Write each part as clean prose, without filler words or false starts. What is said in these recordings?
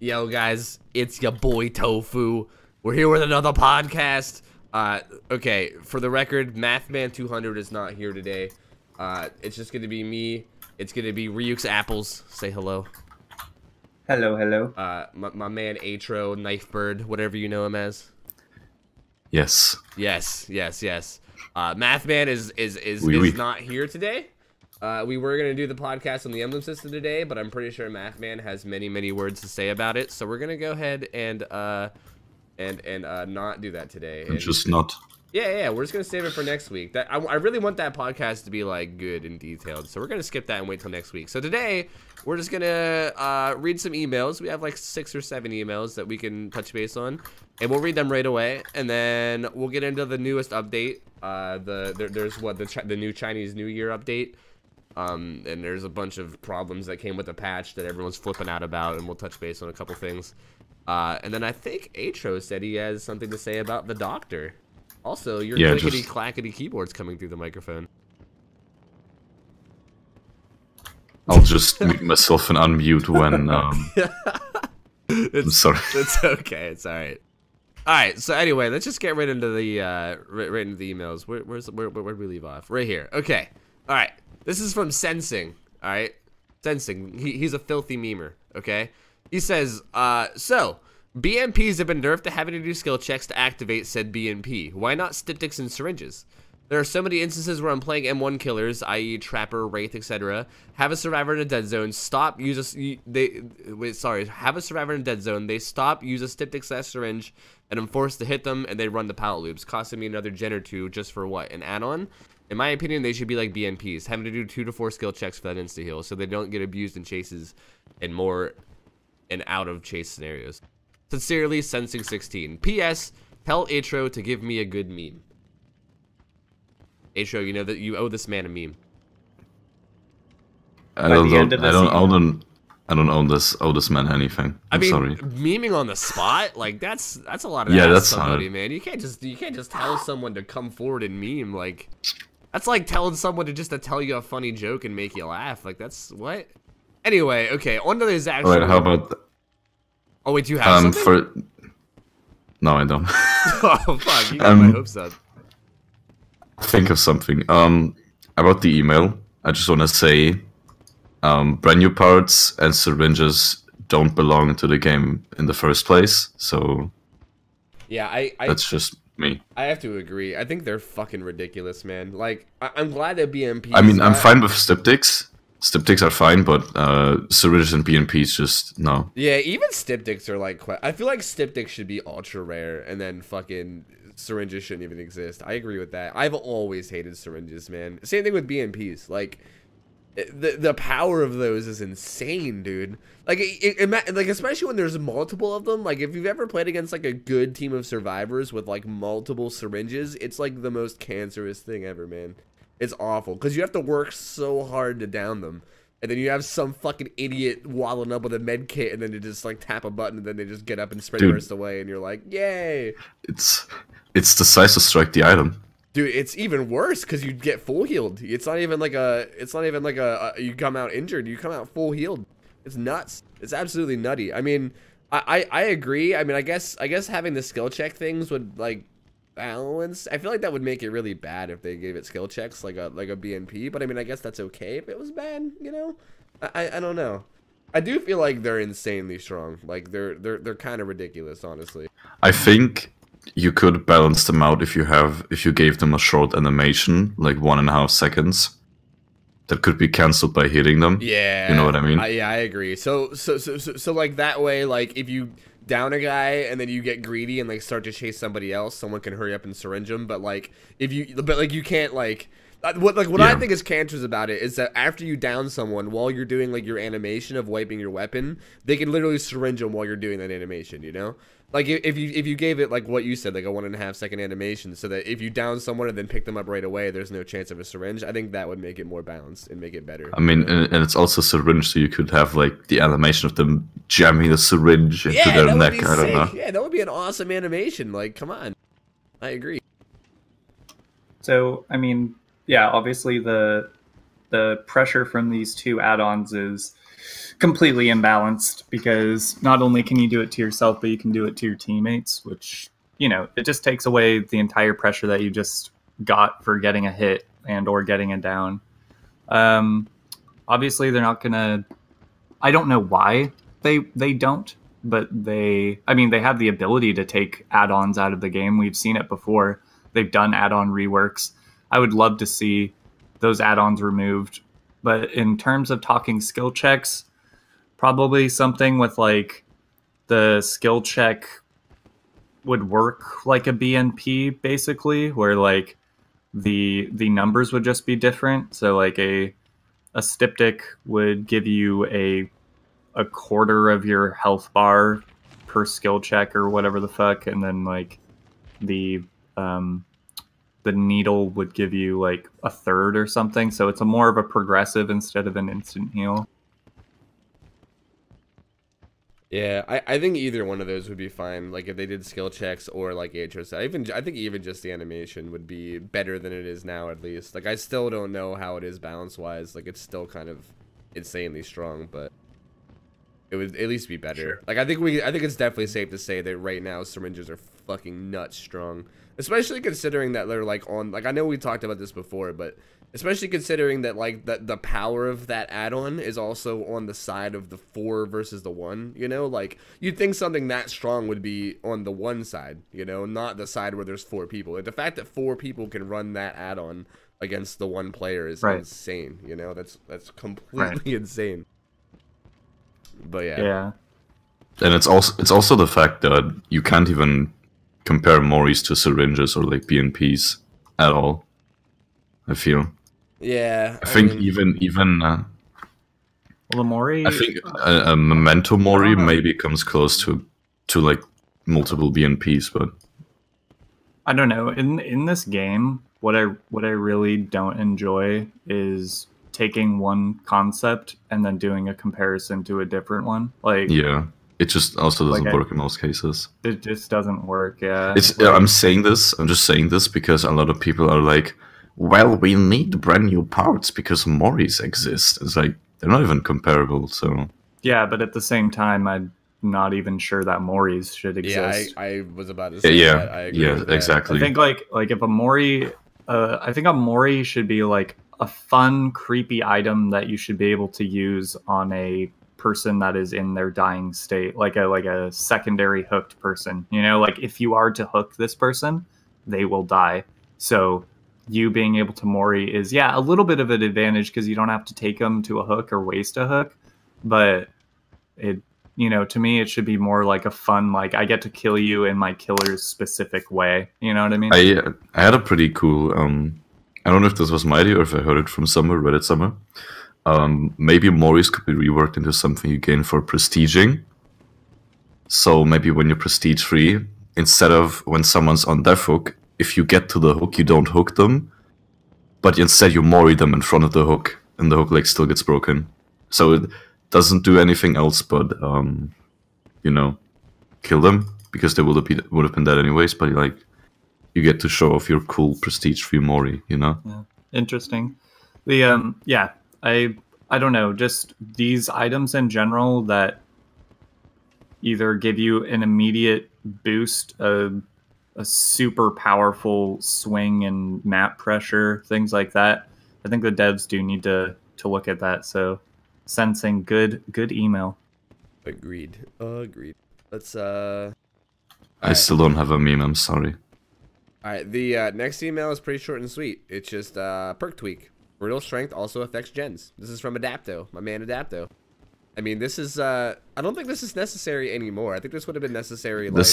Yo, guys, it's your boy Tofu. We're here with another podcast. Okay, for the record, Mathman200 is not here today. It's just gonna be me. It's gonna be Ryuk's Apples. Say hello. Hello, hello. My man Atro, Knifebird, whatever you know him as. Yes. Yes. Mathman is not here today. We were gonna do the podcast on the emblem system today, but I'm pretty sure Mathman has many words to say about it. So we're gonna go ahead and not do that today. And just not. Yeah. We're just gonna save it for next week. I really want that podcast to be like good and detailed. So we're gonna skip that and wait till next week. So today we're just gonna read some emails. We have like 6 or 7 emails that we can touch base on, and we'll read them right away. And then we'll get into the newest update. There's the new Chinese New Year update. And there's a bunch of problems that came with the patch that everyone's flipping out about, and we'll touch base on a couple things. And then I think Atro said he has something to say about the doctor. Also, your clickety-clackety keyboard's coming through the microphone. I'll just mute myself and unmute when, I'm sorry. It's okay, it's alright. Alright, so anyway, let's just get right into the, right into the emails. Where'd we leave off? Right here. Okay. Alright. This is from Sensing, alright? Sensing, he's a filthy memer, okay? He says, so, BMPs have been nerfed to having to do skill checks to activate said BMP. Why not styptics and syringes? There are so many instances where I'm playing M1 killers, i.e. Trapper, Wraith, etc. Have a survivor in a dead zone, have a survivor in a dead zone, they stop, use a styptic / syringe, and I'm forced to hit them, and they run the pallet loops, costing me another gen or 2 just for what, an add-on? In my opinion, they should be like BMPs, having to do 2 to 4 skill checks for that insta-heal, so they don't get abused in chases and more and out of chase scenarios. Sincerely, Sensing 16. P.S. Tell Atro to give me a good meme. Atro, you know that you owe this man a meme. I don't owe this man anything. I'm sorry. Memeing on the spot, like that's a lot of that's somebody, hard. Man. You can't just tell someone to come forward and meme, like. That's like telling someone to tell you a funny joke and make you laugh. Like, that's what? Anyway, okay, on to this actual... Alright, how about... Oh, wait, do you have something? No, I don't. Oh, fuck, you got my hopes up. Think of something. About the email, I just want to say, brand new parts and syringes don't belong to the game in the first place, so... Yeah, that's just... me. I have to agree. I think they're fucking ridiculous, man. Like, I'm glad that BMPs... I mean, I'm fine with styptics. Styptics are fine, but syringes and BMPs just, no. Yeah, even styptics are like... I feel like styptics should be ultra rare, and then fucking syringes shouldn't even exist. I agree with that. I've always hated syringes, man. Same thing with BMPs. Like... The power of those is insane, dude. Like, like especially when there's multiple of them. Like, if you've ever played against like a good team of survivors with like multiple syringes, it's like the most cancerous thing ever, man. It's awful because you have to work so hard to down them, and then you have some fucking idiot waddling up with a med kit, and then you just like tap a button, and then they just get up and sprint burst away, and you're like, yay! It's the size to strike the item. Dude, it's even worse because you get full healed. It's not even like you come out injured. You come out full healed. It's nuts. It's absolutely nutty. I mean, I agree. I mean, I guess having the skill check things would like balance. I feel like that would make it really bad if they gave it skill checks like a BNP. But I mean, I guess that's okay if it was bad. You know, I don't know. I do feel like they're insanely strong. Like they're kind of ridiculous, honestly. I think you could balance them out if you gave them a short animation, like 1.5 seconds. That could be cancelled by hitting them. Yeah, you know what I mean. Yeah, I agree. So like that way, like if you down a guy and then you get greedy and like start to chase somebody else, someone can hurry up and syringe them. But like you can't like. What I think is cancerous about it is that after you down someone while you're doing like your animation of wiping your weapon, they can literally syringe them while you're doing that animation, you know? Like if you gave it like what you said, like a 1.5 second animation, so that if you down someone and then pick them up right away, there's no chance of a syringe. I think that would make it more balanced and make it better. I mean, and it's also syringe, so you could have like the animation of them jamming the syringe into their neck. I don't know. Yeah, that would be an awesome animation. Like, come on, I agree. So I mean. Yeah, obviously the pressure from these two add-ons is completely imbalanced, because not only can you do it to yourself, but you can do it to your teammates, which, you know, it just takes away the entire pressure that you just got for getting a hit and or getting a down. Obviously, they're not gonna. I don't know why they don't, but they have the ability to take add-ons out of the game. We've seen it before. They've done add-on reworks. I would love to see those add-ons removed. But in terms of talking skill checks, probably something with like the skill check would work like a BNP, basically, where like the numbers would just be different. So like a styptic would give you a quarter of your health bar per skill check or whatever the fuck, and then like the needle would give you like a third or something. So it's a more of a progressive instead of an instant heal. Yeah, I think either one of those would be fine. Like if they did skill checks or like HOS, I think even just the animation would be better than it is now, at least. Like I still don't know how it is balance wise. Like it's still kind of insanely strong, but it would at least be better. Sure. Like I think it's definitely safe to say that right now syringes are fucking nuts strong. Especially considering that they're like on, like I know we talked about this before, but especially considering that like the power of that add-on is also on the side of the 4 versus the 1, you know? Like you'd think something that strong would be on the 1 side, you know, not the side where there's 4 people. Like, the fact that 4 people can run that add-on against the 1 player is insane, you know? That's completely insane. But yeah. And it's also the fact that you can't even compare Moris to syringes or like BNPs at all, I feel. Yeah. I think even well, the Mori, I think a Memento Mori maybe comes close to like multiple BNPs, but I don't know. In this game, what I really don't enjoy is taking one concept and then doing a comparison to a different one. Like yeah, it just also doesn't work in most cases. It just doesn't work. Yeah, I'm just saying this because a lot of people are like, well, we need brand new parts because Moris exist. It's like they're not even comparable. So yeah, but at the same time, I'm not even sure that Moris should exist. Yeah, I was about to say that. I agree with that. Exactly. I think like if a Mori, I think a Mori should be like a fun, creepy item that you should be able to use on a person that is in their dying state, like a secondary hooked person. You know, like if you are to hook this person, they will die. So you being able to Mori is a little bit of an advantage because you don't have to take them to a hook or waste a hook. But it, you know, to me it should be more like a fun, like I get to kill you in my killer's specific way. You know what I mean? I had a pretty cool I don't know if this was my idea or if I heard it from somewhere, Reddit somewhere. Maybe Moris could be reworked into something you gain for prestiging. So maybe when you're prestige 3, instead of when someone's on death hook, if you get to the hook, you don't hook them, but instead you Mori them in front of the hook, and the hook leg still gets broken. So it doesn't do anything else but, you know, kill them, because they would have been dead anyways, but like, you get to show off your cool prestige 3 Mori, you know? Yeah. Interesting. The, I don't know, just these items in general that either give you an immediate boost, a super powerful swing and map pressure, things like that. I think the devs do need to look at that. So sensing good email. Agreed. Let's I still don't have a meme, I'm sorry. Alright, the next email is pretty short and sweet. It's just perk tweak. Brutal strength also affects gens. This is from Adapto, my man Adapto. I mean, this is I don't think this is necessary anymore. I think this would have been necessary like,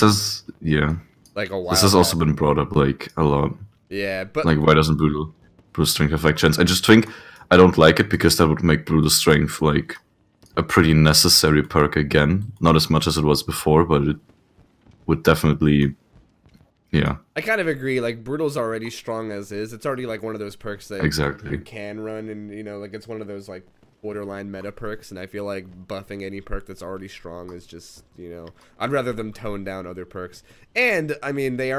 like a while This has back. also been brought up like a lot. Yeah, but like, why doesn't brutal strength affect gens? I just think I don't like it because that would make brutal strength like a pretty necessary perk again. Not as much as it was before, but it would definitely, yeah. I kind of agree. Like, brutal's already strong as is. It's already like one of those perks that exactly you can run, and you know, like it's one of those like borderline meta perks, and I feel like buffing any perk that's already strong is just, you know, I'd rather them tone down other perks. And I mean, they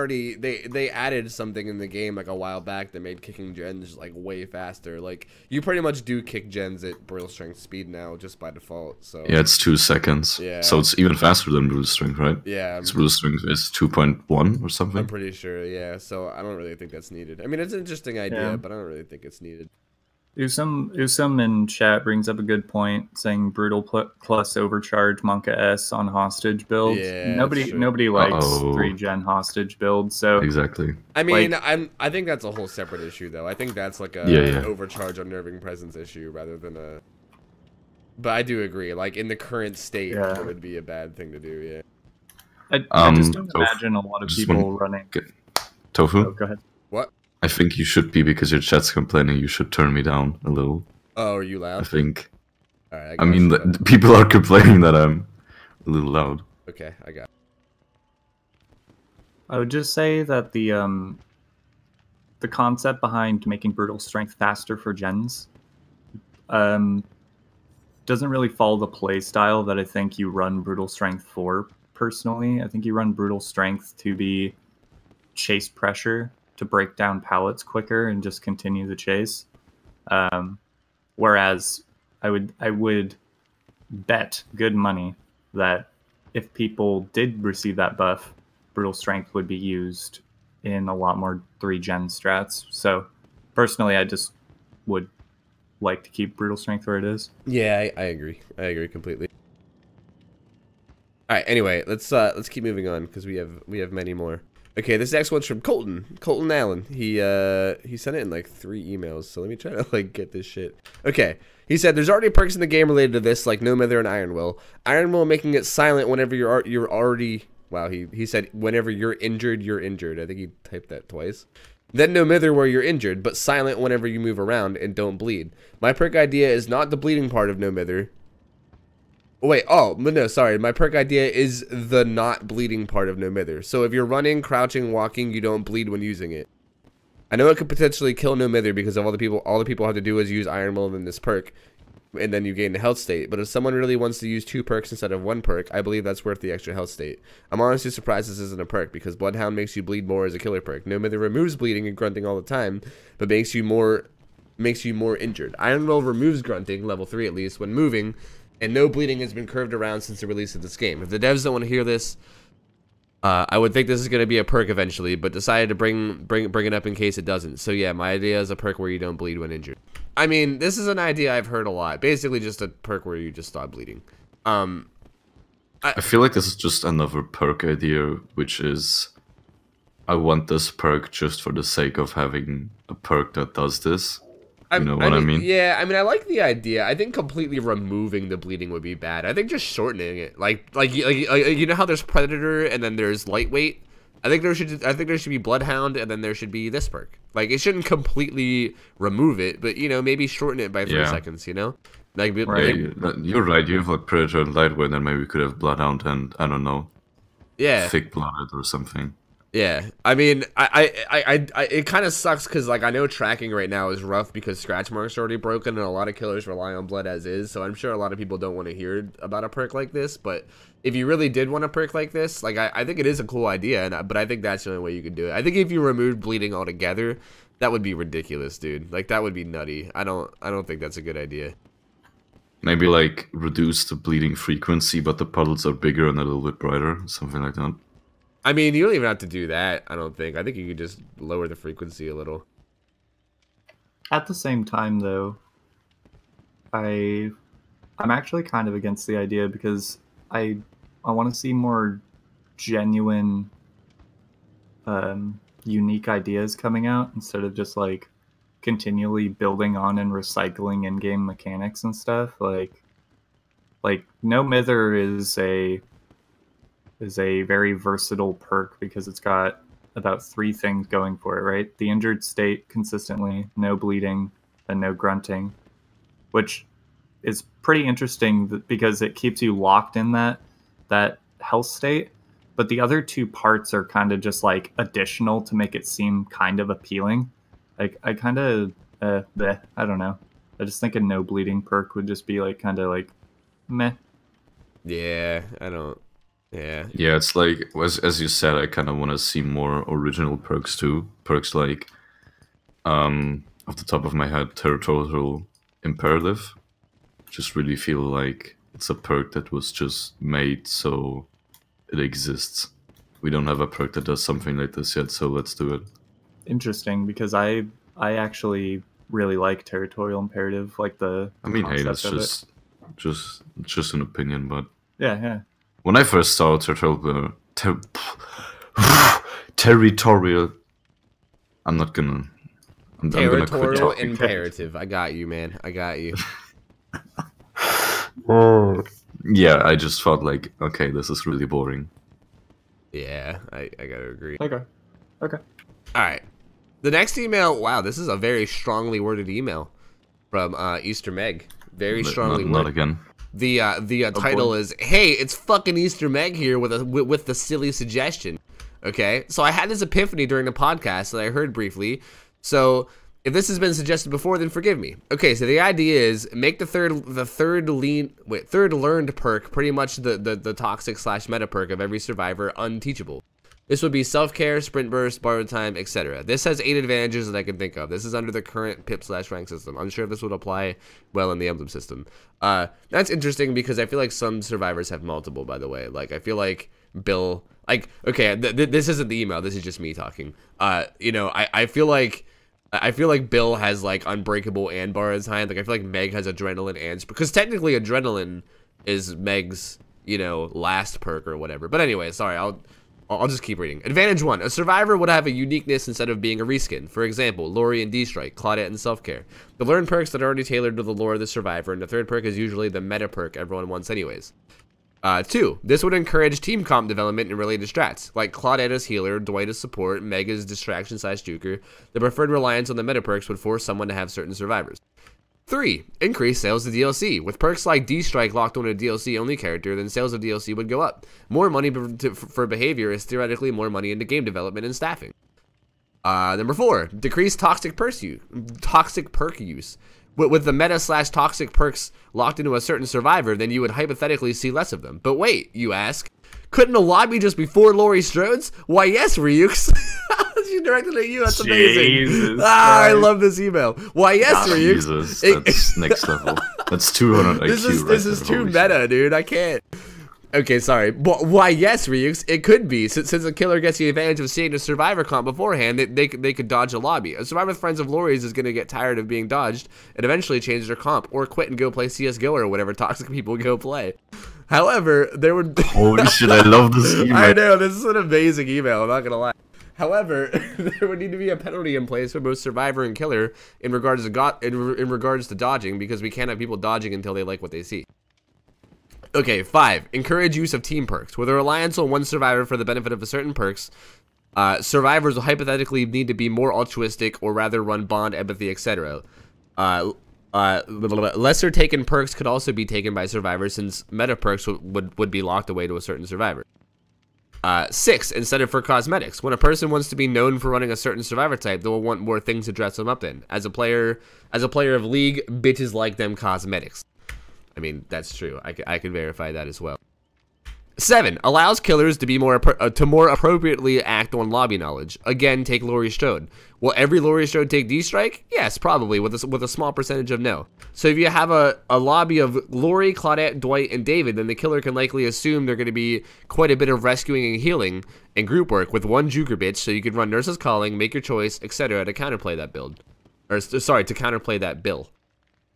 added something in the game like a while back that made kicking gens like way faster. Like you pretty much do kick gens at brutal strength speed now just by default. So yeah, it's 2 seconds. Yeah. So it's even faster than brutal strength, right? Yeah. It's brutal strength is 2.1 or something. I'm pretty sure. Yeah. So I don't really think that's needed. I mean, it's an interesting idea, but I don't really think it's needed. Usum in chat brings up a good point, saying brutal plus overcharge Monka S on hostage builds. Yeah, nobody likes 3-gen hostage builds. So exactly. I mean, I think that's a whole separate issue though. I think that's like a overcharge unnerving presence issue rather than a. But I do agree. Like in the current state, it would be a bad thing to do. Yeah. I just don't imagine a lot of people running. Tofu. Oh, go ahead. What? I think you should be, because your chat's complaining. You should turn me down a little. Oh, are you loud? I think. All right. I mean, the people are complaining that I'm a little loud. Okay, I got it. I would just say that the concept behind making brutal strength faster for gens doesn't really follow the play style that I think you run brutal strength for. Personally, I think you run brutal strength to be chase pressure, to break down pallets quicker and just continue the chase. Whereas I would bet good money that if people did receive that buff, brutal strength would be used in a lot more 3-gen strats. So personally, I just would like to keep brutal strength where it is. Yeah, I agree. I agree completely. All right. Anyway, let's keep moving on because we have many more. Okay, this next one's from Colton Allen. He sent it in like 3 emails, so let me try to like get this shit. Okay, he said there's already perks in the game related to this, like No Mither and Iron Will. Iron Will making it silent whenever you're already. Wow, he said whenever you're injured, you're injured. I think he typed that twice. Then No Mither where you're injured, but silent whenever you move around and don't bleed. My perk idea is not the bleeding part of No Mither. Wait, no, sorry. My perk idea is the not bleeding part of No Mither. So if you're running, crouching, walking, you don't bleed when using it. I know it could potentially kill No Mither because of all the people have to do is use Iron Will and this perk, and then you gain the health state. But if someone really wants to use 2 perks instead of 1 perk, I believe that's worth the extra health state. I'm honestly surprised this isn't a perk because Bloodhound makes you bleed more as a killer perk. No Mither removes bleeding and grunting all the time, but makes you more injured. Iron Will removes grunting, level 3 at least, when moving. And no bleeding has been curved around since the release of this game. If the devs don't want to hear this, I would think this is going to be a perk eventually, but decided to bring it up in case it doesn't. So yeah, my idea is a perk where you don't bleed when injured. I mean, this is an idea I've heard a lot. Basically just a perk where you just stop bleeding. I feel like this is just another perk idea, which is I want this perk just for the sake of having a perk that does this. You know what I mean? Yeah, I mean, I like the idea. I think completely removing the bleeding would be bad. I think just shortening it, like you know how there's Predator and then there's Lightweight. I think there should be Bloodhound and then there should be this perk. Like it shouldn't completely remove it, but you know maybe shorten it by 3 seconds. You know, like right. You're right. You have like Predator and Lightweight, and maybe we could have Bloodhound and I don't know, thick blooded or something. Yeah, I mean, it kind of sucks because like I know tracking right now is rough because scratch marks are already broken and a lot of killers rely on blood as is. So I'm sure a lot of people don't want to hear about a perk like this. But if you really did want a perk like this, like I think it is a cool idea, but I think that's the only way you could do it. I think if you removed bleeding altogether, that would be ridiculous, dude. Like that would be nutty. I don't think that's a good idea. Maybe like reduce the bleeding frequency, but the puddles are bigger and a little bit brighter, something like that. I mean, you don't even have to do that, I don't think. I think you could just lower the frequency a little. At the same time, though, I'm actually kind of against the idea because I want to see more genuine, unique ideas coming out instead of just, like, continually building on and recycling in-game mechanics and stuff. Like No Mither is a very versatile perk because it's got about 3 things going for it, right? The injured state consistently, no bleeding, and no grunting, which is pretty interesting because it keeps you locked in that health state. But the other 2 parts are kind of just like additional to make it seem kind of appealing. Like I kind of, I don't know. I just think a no bleeding perk would just be like kind of like meh. Yeah, I don't. Yeah. Yeah, it's like as you said, I kind of want to see more original perks too. Perks like, off the top of my head, territorial imperative. Just really feel like it's a perk that was just made so it exists. We don't have a perk that does something like this yet, so let's do it. Interesting, because I actually really like territorial imperative, like the. I mean, hey, concept that's of it. just an opinion, but Yeah. when I first saw territorial, territorial, I'm not gonna. I'm gonna quit Territorial talking. imperative. I got you, man. I got you. Yeah, I just felt like, okay, this is really boring. Yeah, I gotta agree. Okay. All right. The next email. Wow, this is a very strongly worded email from Easter Meg. Very strongly Not worded. again. The title is, "Hey, it's fucking Easter Meg here with the silly suggestion." Okay, so I had this epiphany during the podcast that I heard briefly. So if this has been suggested before, then forgive me. Okay, so the idea is make the third learned perk pretty much the toxic / meta perk of every survivor unteachable. This would be self-care, sprint burst, borrowed time, etc. This has 8 advantages that I can think of. This is under the current pip / rank system. I'm sure if this would apply well in the emblem system. That's interesting because I feel like some survivors have multiple, by the way. Like, I feel like Bill, like, okay, this isn't the email. This is just me talking. You know, I feel like Bill has like unbreakable and borrowed time. Like, I feel like Meg has adrenaline and, because technically adrenaline is Meg's, you know, last perk or whatever. But anyway, sorry, I'll just keep reading. Advantage 1. A survivor would have a uniqueness instead of being a reskin. For example, Lori and D-Strike, Claudette and Self-Care. The learned perks that are already tailored to the lore of the survivor, and the third perk is usually the meta perk everyone wants anyways. 2. This would encourage team comp development and related strats, like Claudette as healer, Dwight as support, Meg as distraction / juker. The preferred reliance on the meta perks would force someone to have certain survivors. 3. Increase sales of DLC. With perks like D-Strike locked on a DLC-only character, then sales of DLC would go up. More money for behavior is theoretically more money into game development and staffing. Number 4. Decrease toxic perk use. With the meta / toxic perks locked into a certain survivor, then you would hypothetically see less of them. But wait, you ask, couldn't a lobby just be 4 Lori Strodes? Why, yes, Ryux. She directed at you. That's amazing. Jesus I love this email. Why, yes, Ryux. Jesus, that's next level. That's 200 IQ. This is too meta, dude. I can't. Okay, sorry. But why, yes, Ryux. It could be. Since a killer gets the advantage of seeing a survivor comp beforehand, they could dodge a lobby. A survivor with friends of Lori's is going to get tired of being dodged and eventually change their comp or quit and go play CSGO or whatever toxic people go play. However, there would... Holy shit, I love this email. I know, this is an amazing email. I'm not going to lie. However, there would need to be a penalty in place for both survivor and killer in regards to dodging, because we can't have people dodging until they like what they see. Okay, 5. Encourage use of team perks. With a reliance on one survivor for the benefit of a certain perks, survivors will hypothetically need to be more altruistic or rather run bond, empathy, etc. Lesser taken perks could also be taken by survivors, since meta perks would be locked away to a certain survivor. 6. Incentive for cosmetics. When a person wants to be known for running a certain survivor type, they will want more things to dress them up in. As a player of League, bitches like them cosmetics. I mean, that's true. I can verify that as well. 7. Allows killers to be more appropriately act on lobby knowledge. Again, take Lori Strode. Will every Lori Strode take D-Strike? Yes, probably, with a small percentage of no. So if you have a lobby of Lori, Claudette, Dwight, and David, then the killer can likely assume they're going to be quite a bit of rescuing and healing and group work with one juker bitch, so you could run Nurse's Calling, make your choice, etc. to counterplay that build. Or, sorry, to counterplay that bill.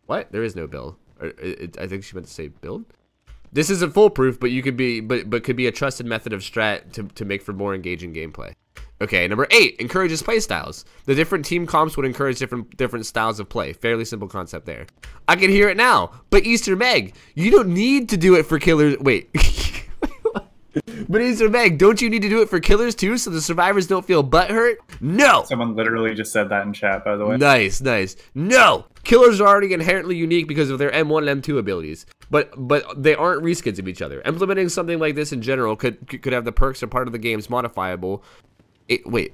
What? There is no bill. I think she meant to say build. This isn't foolproof, but you could be, but could be a trusted method of strat to make for more engaging gameplay. Okay, number 8, encourages play styles. The different team comps would encourage different styles of play. Fairly simple concept there. I can hear it now, but Easter Meg, you don't need to do it for killers. Wait. But Easter Meg, don't you need to do it for killers too, so the survivors don't feel butthurt? No! Someone literally just said that in chat, by the way. Nice, nice. No! Killers are already inherently unique because of their M1 and M2 abilities, but they aren't reskins of each other. Implementing something like this in general could have the perks or part of the games modifiable. Wait.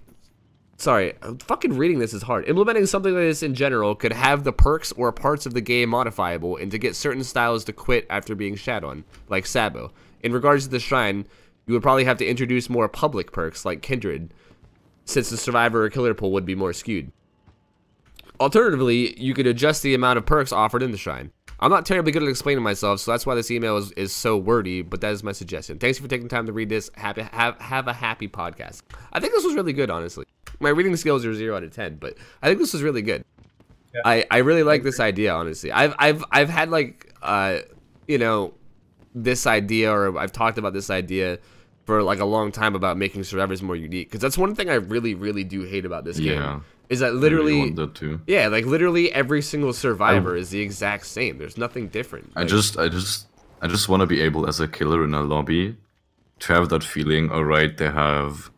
Sorry, fucking reading this is hard. Implementing something like this in general could have the perks or parts of the game modifiable and to get certain styles to quit after being shat on, like Sabo. In regards to the shrine, you would probably have to introduce more public perks like Kindred, since the survivor or killer pool would be more skewed. Alternatively, you could adjust the amount of perks offered in the shrine. I'm not terribly good at explaining myself, so that's why this email is so wordy, but that is my suggestion. Thanks for taking time to read this. Have a happy podcast. I think this was really good, honestly. My reading skills are 0 out of 10, but I think this was really good. Yeah. I really like this idea, honestly. I've had like you know, this idea, or I've talked about this idea for like a long time about making survivors more unique, because that's one thing I really do hate about this game. Is that literally, I really want that too. Yeah, like literally every single survivor is the exact same. There's nothing different. Like, I just want to be able, as a killer in a lobby, to have that feeling. All right, they have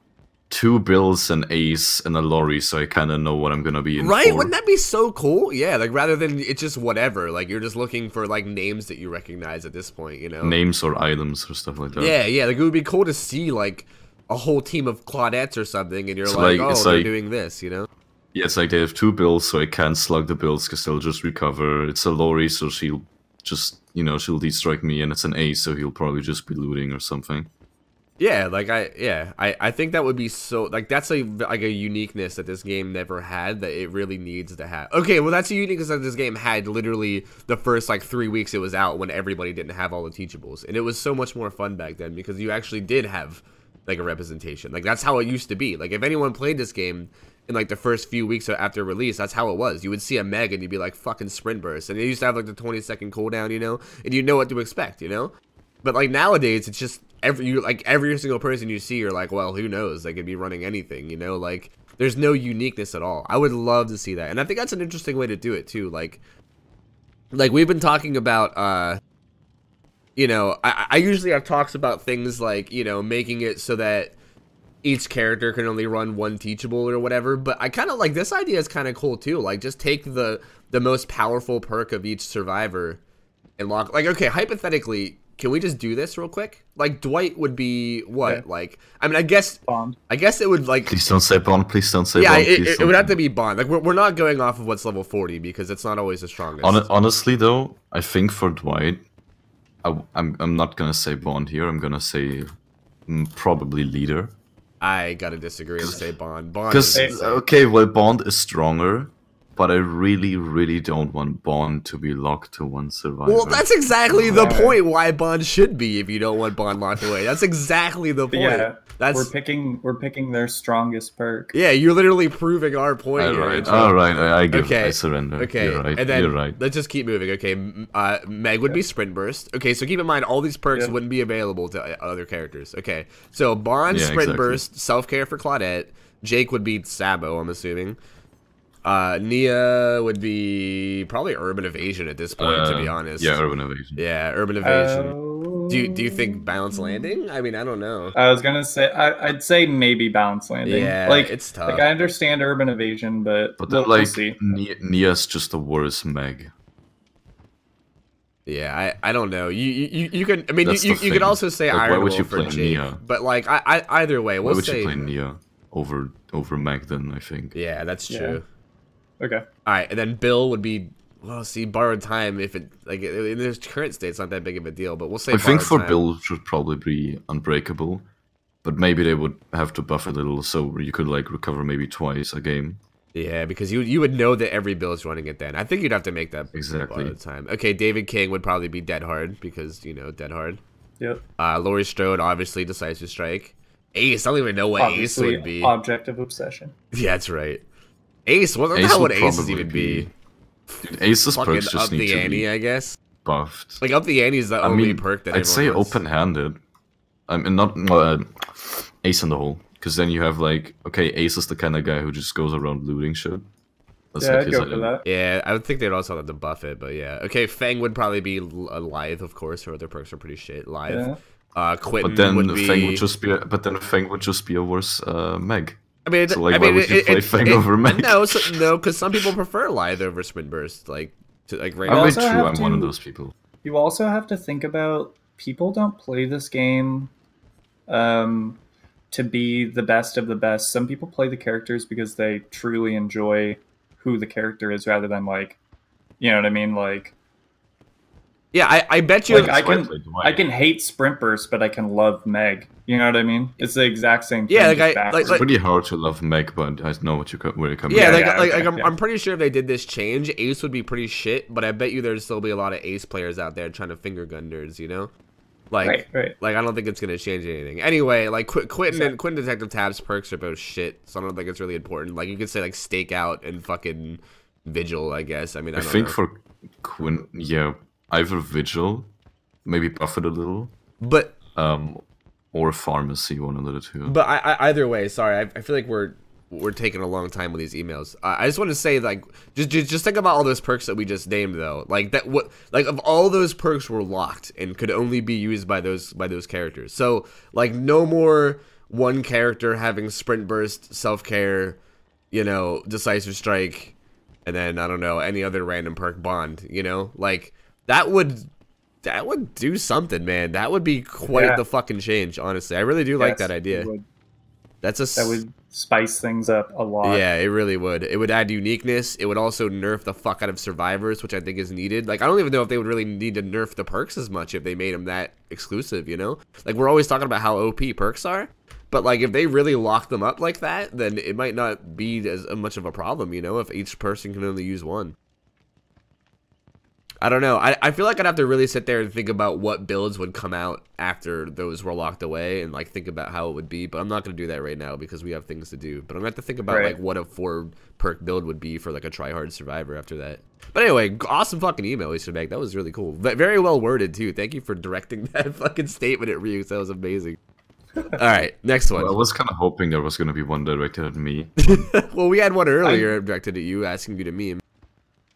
2 bills, an ace, and a lorry, so I kind of know what I'm gonna be in. Right? For. Wouldn't that be so cool? Yeah, like rather than it's just whatever. Like you're just looking for like names that you recognize at this point. You know, names or items or stuff like that. Yeah. Like it would be cool to see like a whole team of Claudettes or something, and you're like, oh, they're doing this. You know. Yeah, it's like they have 2 bills, so I can't slug the bills because they'll just recover. It's a lorry, so she'll just, you know, she'll destrike me, and it's an ace, so he'll probably just be looting or something. Yeah, like I think that would be so, like that's a uniqueness that this game never had that it really needs to have. Okay, well that's a uniqueness that this game had literally the first like 3 weeks it was out, when everybody didn't have all the teachables, and it was so much more fun back then because you actually did have like a representation. Like that's how it used to be. Like if anyone played this game in like the first few weeks after release, that's how it was. You would see a Meg and you'd be like, fucking sprint burst, and it used to have like the 20-second cooldown, you know, and you know what to expect, you know. But like nowadays, it's just every single person you see, you're like, well, who knows? They could be running anything, you know. Like there's no uniqueness at all. I would love to see that, and I think that's an interesting way to do it too. Like we've been talking about, you know, I usually have talks about things like, you know, making it so that each character can only run 1 teachable or whatever, but I kind of like this idea is kind of cool too. Like just take the most powerful perk of each survivor and lock, like, okay, hypothetically, can we just do this real quick? Like Dwight would be what? Yeah. Like, I mean, I guess Bond. I guess it would like. Please don't say Bond. Please don't say Bond. Yeah, it would have to be Bond. Like we're not going off of what's level 40 because it's not always the strongest. Honestly, though, I think for Dwight, I'm not gonna say Bond here. I'm gonna say probably leader. I gotta disagree and say Bond. Because okay, well, Bond is stronger, but I really don't want Bond to be locked to 1 survivor. Well, that's exactly the point why Bond should be if you don't want Bond locked away. That's exactly the point. Yeah, we're picking their strongest perk. Yeah, you're literally proving our point here. Right. All right, I give. Okay. I surrender. Okay, you're right. And then you're right. Let's just keep moving. Okay, Meg would be sprint burst. Okay, so keep in mind all these perks wouldn't be available to other characters. Okay, so Bond, sprint burst, self care for Claudette. Jake would be Sabo, I'm assuming. Nia would be probably urban evasion at this point, to be honest. Yeah, urban evasion. Yeah, urban evasion. Do you think balance landing? I mean, I don't know. I was gonna say I'd say maybe balance landing. Yeah, like it's tough. Like I understand urban evasion, but then, like Nia's just the worst Meg. Yeah, I don't know. You can, I mean, you could also say like, Iron Wolf for Jake, Nia? But like I either way, we'll why would say you play Nia over Meg then? I think. Yeah, that's true. Okay. All right, and then Bill would be, well, see, borrowed time. If it like in this current state, it's not that big of a deal. But we'll say. I think for time. Bill should probably be unbreakable, but maybe they would have to buff a little so you could like recover maybe twice a game. Yeah, because you would know that every Bill is running it then. I think you'd have to make that exactly all the time. Okay, David King would probably be dead hard because, you know, dead hard. Yep. Laurie Strode, obviously, decisive strike. Ace, I don't even know what obviously, Ace would be. Object of obsession. Yeah, that's right. Ace, what the hell would Ace even be? Dude, Ace's perks just need to be ante, I guess. Buffed. Like up the ante is the only perk that I'd say wants. open-handed. I mean, not Ace in the hole. Because then you have like, okay, Ace is the kind of guy who just goes around looting shit. That's yeah, I'd go for that. Yeah, I would think they'd also have to buff it, but yeah. Okay, Fang would probably be Lithe, of course. Her other perks are pretty shit. Lithe. Yeah. Quentin but then would be... Fang would just be. But then Fang would just be a worse Meg. I mean, so like, why would you play Fang over Meg? No, because some people prefer Lithe over Sprint Burst. Like, right now. I'm one of those people. You also have to think about people don't play this game. to be the best of the best. Some people play the characters because they truly enjoy who the character is rather than like, you know what I mean? Like, yeah, I bet you. like I can hate Sprint Burst, but I can love Meg. You know what I mean? It's the exact same thing. Yeah, it's pretty hard to love Meg, but I know where you're coming from. Yeah, I'm pretty sure if they did this change, Ace would be pretty shit, but I bet you there'd still be a lot of Ace players out there trying to finger gun nerds, you know? Like, right. Like, I don't think it's gonna change anything. Anyway, like Quentin Detective Tab's perks are both shit, so I don't think it's really important. Like, you could say like Stakeout and fucking Vigil, I guess. I mean, I think for Quinn, yeah, either Vigil, maybe buff it a little, but or Pharmacy, one of the two. But either way, sorry, I feel like we're taking a long time with these emails. I just want to say, like, just think about all those perks that we just named, though. Like that, of all those perks were locked and could only be used by those characters. So like, no more one character having Sprint Burst, Self Care, you know, Decisive Strike, and then I don't know any other random perk Bond. You know, like that would do something, man. That would be quite the fucking change, honestly. I really do like that idea. That would spice things up a lot. Yeah, it really would. It would add uniqueness. It would also nerf the fuck out of survivors, which I think is needed. Like, I don't even know if they would really need to nerf the perks as much if they made them that exclusive, you know? Like, we're always talking about how OP perks are, but like, if they really lock them up like that, then it might not be as much of a problem, you know, if each person can only use one. I don't know. I feel like I'd have to really sit there and think about what builds would come out after those were locked away and like think about how it would be. But I'm not going to do that right now because we have things to do. But I'm going to have to think about like what a 4 perk build would be for like a tryhard survivor after that. But anyway, awesome fucking email, Easter Egg. That was really cool. Very well worded too. Thank you for directing that fucking statement at Ryuk. That was amazing. All right, next one. Well, I was kind of hoping there was going to be one directed at me. Well, we had one earlier directed at you, asking you to meme.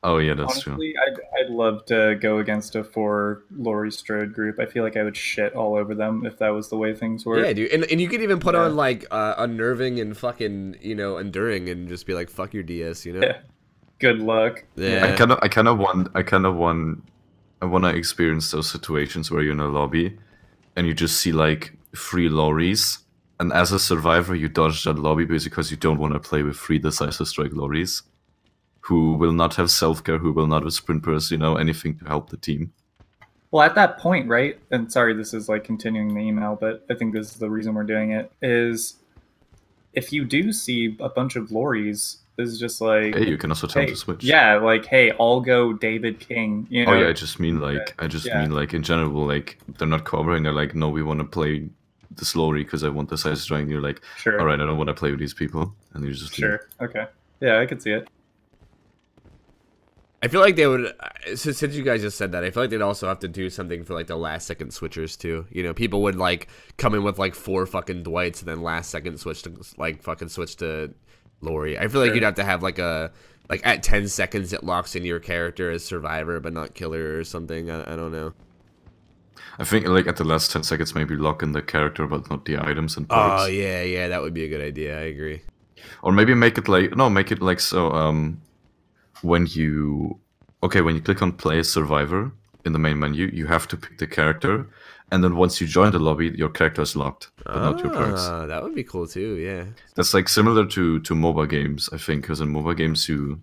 Oh yeah, that's Honestly, true. I'd love to go against a 4 Laurie Strode group. I feel like I would shit all over them if that was the way things were. Yeah, dude, and you could even put on like unnerving and fucking, you know, enduring and just be like, fuck your DS, you know. Yeah. Good luck. Yeah. I kind of want to experience those situations where you're in a lobby and you just see like 3 lorries, and as a survivor you dodge that lobby because you don't want to play with 3 decisive strike lorries who will not have self-care, who will not have sprint burst, you know, anything to help the team. Well, at that point, right, and sorry, this is like continuing the email, but I think this is the reason we're doing it, is if you do see a bunch of lorries, this is just like... Hey, you can also tell to switch. Yeah, like, hey, I'll go David King, you know? Oh yeah, I just mean like, in general, like, they're not covering, they're like, no, we want to play this lorry because I want the size strike, and you're like, sure. All right, I don't want to play with these people, and you just... Sure, okay. Yeah, I could see it. I feel like they would, since you guys just said that, I feel like they'd also have to do something for like the last second switchers too. You know, people would like come in with like 4 fucking Dwights and then last second switch to like fucking switch to Laurie. I feel like you'd have to have like a, like at 10 seconds it locks in your character as survivor but not killer or something. I don't know. I think like at the last 10 seconds maybe lock in the character but not the items and perks. Oh yeah, that would be a good idea. I agree. Or maybe make it like so when you click on play as survivor in the main menu, you have to pick the character, and then once you join the lobby, your character is locked, but not your perks. That would be cool too, yeah. That's like similar to MOBA games, I think, because in MOBA games you...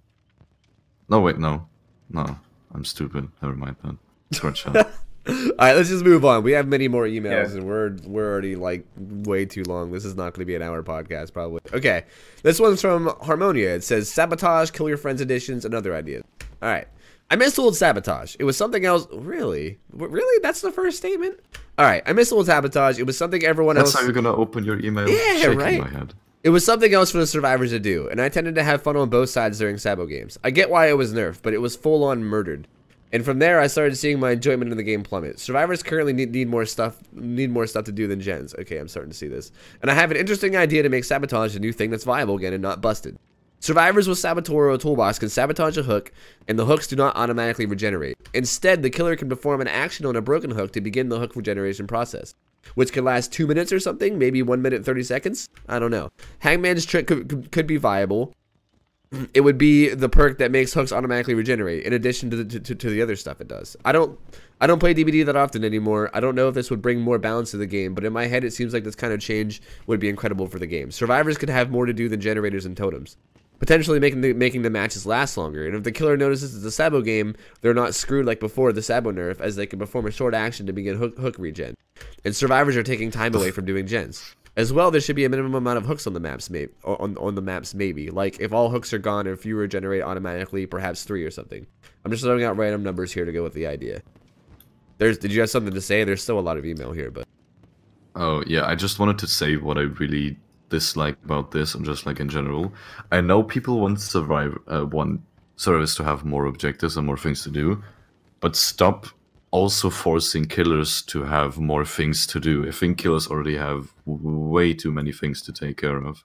No, wait, no, I'm stupid. Never mind that. Scratch that. Alright, let's just move on. We have many more emails, and we're already like way too long. This is not going to be an hour podcast, probably. Okay, this one's from Harmonia. It says, Sabotage, Kill Your Friends editions, and other ideas. Alright. I miss old Sabotage. It was something else. Really? Really? That's the first statement? Alright, I miss old Sabotage. It was something everyone else... That's how you're going to open your email? Yeah, right? My head. It was something else for the survivors to do, and I tended to have fun on both sides during Sabo games. I get why it was nerfed, but it was full-on murdered. And from there, I started seeing my enjoyment in the game plummet. Survivors currently need more stuff to do than gens. Okay, I'm starting to see this. And I have an interesting idea to make Sabotage a new thing that's viable again and not busted. Survivors with Saboteur or Toolbox can sabotage a hook, and the hooks do not automatically regenerate. Instead, the killer can perform an action on a broken hook to begin the hook regeneration process, which could last 2 minutes or something, maybe 1 minute 30 seconds. I don't know. Hangman's trick could be viable. it would be the perk that makes hooks automatically regenerate, in addition to the other stuff it does. I don't play DBD that often anymore. I don't know if this would bring more balance to the game, but in my head, it seems like this kind of change would be incredible for the game. Survivors could have more to do than generators and totems, potentially making the matches last longer. And if the killer notices it's a Sabo game, they're not screwed like before the Sabo nerf, as they can perform a short action to begin hook regen. And survivors are taking time away from doing gens. As well, there should be a minimum amount of hooks on the maps, on the maps, maybe. Like, if all hooks are gone or fewer generate automatically, perhaps 3 or something. I'm just throwing out random numbers here to go with the idea. Did you have something to say? There's still a lot of email here, but... Oh, yeah, I just wanted to say what I really dislike about this, and just like in general. I know people want service to have more objectives and more things to do, but stop also forcing killers to have more things to do. I think killers already have way too many things to take care of.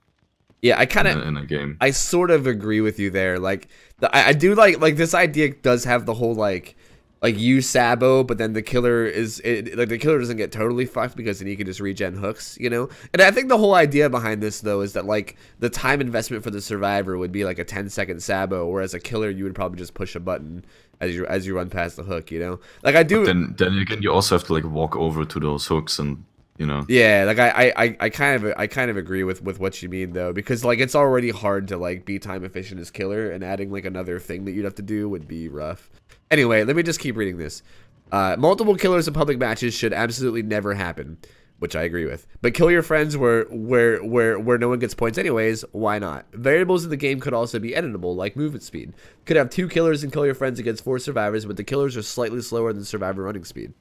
Yeah, I kind of in a game. I sort of agree with you there. Like, I do like this idea does have the whole like you Sabo, but then the killer the killer doesn't get totally fucked because then you can just regen hooks, you know. And I think the whole idea behind this though is that like the time investment for the survivor would be like a 10-second Sabo, whereas a killer you would probably just push a button as you run past the hook, you know. Like I do. But then again, you also have to like walk over to those hooks and, you know. Yeah, like I kind of agree with what you mean though, because like it's already hard to like be time efficient as killer, and adding like another thing that you'd have to do would be rough. Anyway, let me just keep reading this. Multiple killers in public matches should absolutely never happen, which I agree with. But kill your friends where no one gets points anyways, why not? Variables in the game could also be editable, like movement speed. Could have 2 killers and kill your friends against 4 survivors, but the killers are slightly slower than survivor running speed.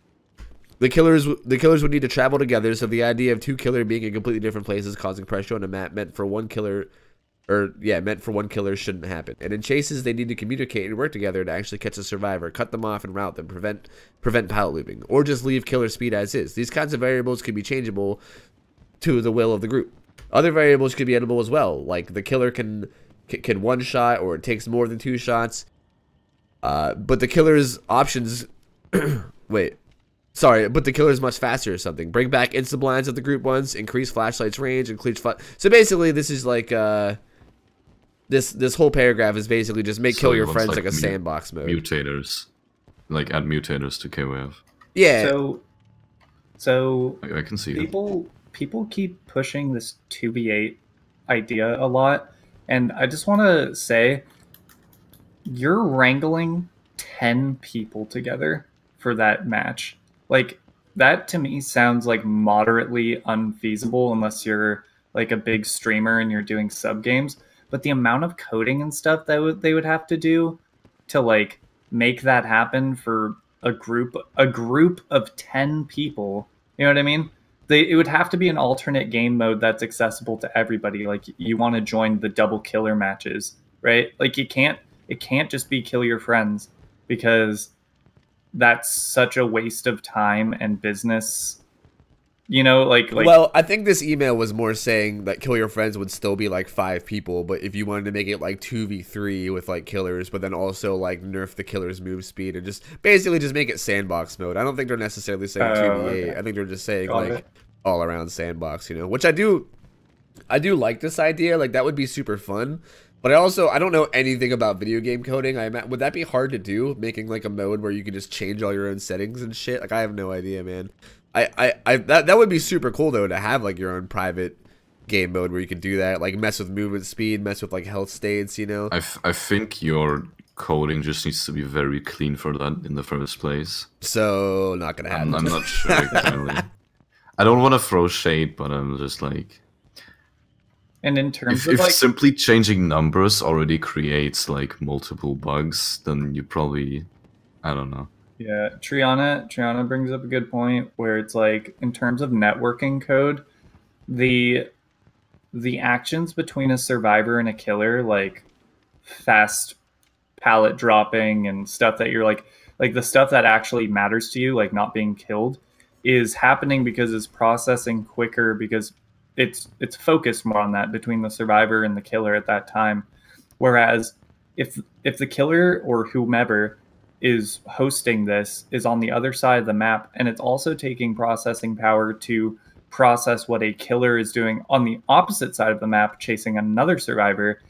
The killers would need to travel together, so the idea of 2 killers being in completely different places causing pressure on a map meant for one killer shouldn't happen. And in chases, they need to communicate and work together to actually catch a survivor, cut them off and route them, prevent pallet looping, or just leave killer speed as is. These kinds of variables can be changeable to the will of the group. Other variables could be editable as well, like the killer can one shot, or it takes more than 2 shots. But the killer's options but the killer's much faster or something. Bring back insta blinds of the group ones, increase flashlight's range, increase so basically this is like this whole paragraph is basically just kill your friends like a sandbox mode. Mutators. Like add mutators to KWF. Yeah. So I can see people keep pushing this 2v8 idea a lot, and I just want to say you're wrangling 10 people together for that match. Like, that to me sounds like moderately unfeasible unless you're like a big streamer and you're doing sub games. But the amount of coding and stuff that they would have to do to like make that happen for a group of 10 people, you know what I mean? It would have to be an alternate game mode that's accessible to everybody. Like, you want to join the double killer matches, right? Like, it can't just be kill your friends, because that's such a waste of time and business, you know, like well, I think this email was more saying that kill your friends would still be like 5 people, but if you wanted to make it like 2v3 with like killers, but then also like nerf the killer's move speed and just basically just make it sandbox mode. I don't think they're necessarily saying 2v8. Okay. I think they're just saying all around sandbox, you know, which I do like this idea. Like, that would be super fun. But I don't know anything about video game coding. Would that be hard to do? Making like a mode where you can just change all your own settings and shit? Like, I have no idea, man. That would be super cool though, to have like your own private game mode where you can do that, like mess with movement speed, mess with like health states, you know. I think your coding just needs to be very clean for that in the first place. So not gonna happen. I'm not sure exactly. I don't want to throw shade, but I'm just like. And in terms if of simply changing numbers already creates like multiple bugs, then you probably, I don't know. Yeah, Triana brings up a good point where it's like, in terms of networking code, the actions between a survivor and a killer, like fast pallet dropping and stuff that you're like the stuff that actually matters to you, like not being killed, is happening because it's processing quicker, because it's focused more on that between the survivor and the killer at that time. Whereas if the killer or whomever is hosting this is on the other side of the map, and it's also taking processing power to process what a killer is doing on the opposite side of the map chasing another survivor,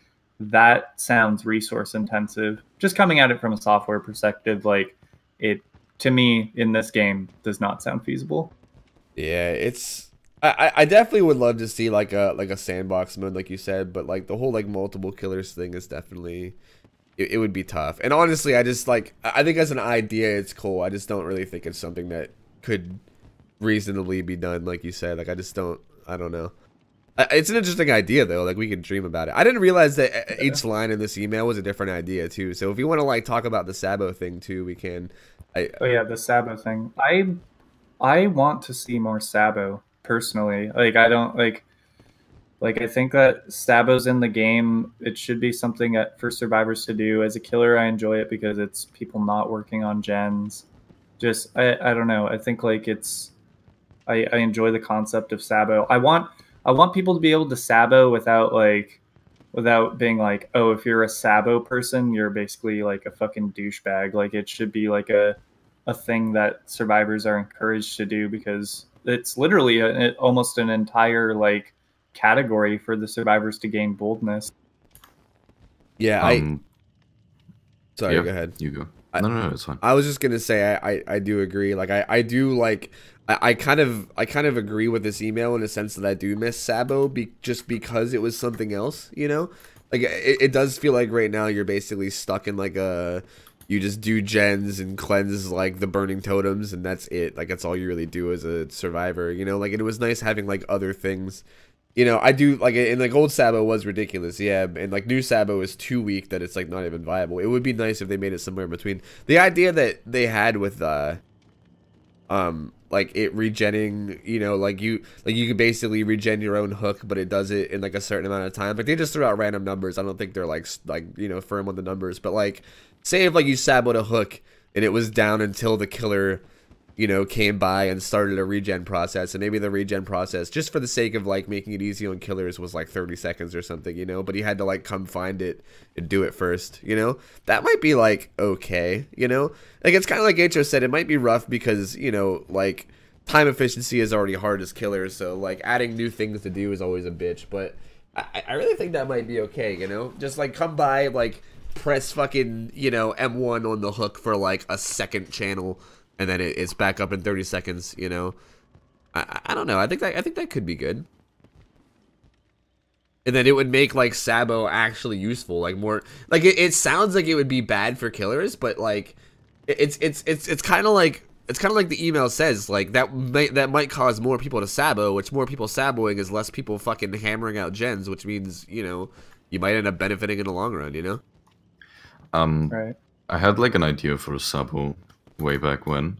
that sounds resource intensive. Just coming at it from a software perspective, like it to me in this game does not sound feasible. Yeah, it's I definitely would love to see like a sandbox mode like you said, but like the whole like multiple killers thing is definitely it would be tough. And honestly, I just like I think as an idea it's cool. I just don't really think it's something that could reasonably be done like you said. Like I don't know. It's an interesting idea though. Like we can dream about it. I didn't realize that each line in this email was a different idea too. So if you want to like talk about the Sabo thing too, we can. Oh yeah, the Sabo thing. I want to see more Sabo personally. Like I don't like I think that Sabo's in the game. It should be something that for survivors to do. As a killer, I enjoy it because it's people not working on gens. Just I don't know. I think like it's I enjoy the concept of Sabo. I want people to be able to Sabo without being like, oh, if you're a Sabo person, you're basically like a fucking douchebag. Like it should be like a thing that survivors are encouraged to do because it's literally almost an entire like category for the survivors to gain boldness. Yeah, sorry, yeah, go ahead. You go. No, it's fine. I was just gonna say I do agree. Like I do like I kind of agree with this email in the sense that I do miss Sabo just because it was something else, you know? Like it does feel like right now you're basically stuck in like you just do gens and cleanse like the burning totems and that's it. Like that's all you really do as a survivor, you know? Like it was nice having like other things. You know, I do like and like old Sabo was ridiculous, yeah, and like new Sabo is too weak that it's like not even viable. It would be nice if they made it somewhere in between. The idea that they had with like it regenning, you know, like you could basically regen your own hook, but it does it in like a certain amount of time. Like they just threw out random numbers. I don't think they're like you know firm on the numbers, but like say if like you Saboed a hook and it was down until the killer, you know, came by and started a regen process, and maybe the regen process, just for the sake of like making it easy on killers, was like 30 seconds or something, you know, but he had to like come find it and do it first, you know, that might be like okay, you know, like it's kind of like Atro said, it might be rough because, you know, like time efficiency is already hard as killers, so like adding new things to do is always a bitch, but I really think that might be okay, you know, just like come by, like press fucking, you know, M1 on the hook for like a second channel, and then it's back up in 30 seconds, you know. I don't know. I think that could be good. And then it would make like Sabo actually useful, like more like it sounds like it would be bad for killers, but like it's kind of like the email says, like that might cause more people to Sabo, which more people Saboing is less people fucking hammering out gens, which means, you know, you might end up benefiting in the long run, you know. Right. I had like an idea for a Sabo way back when.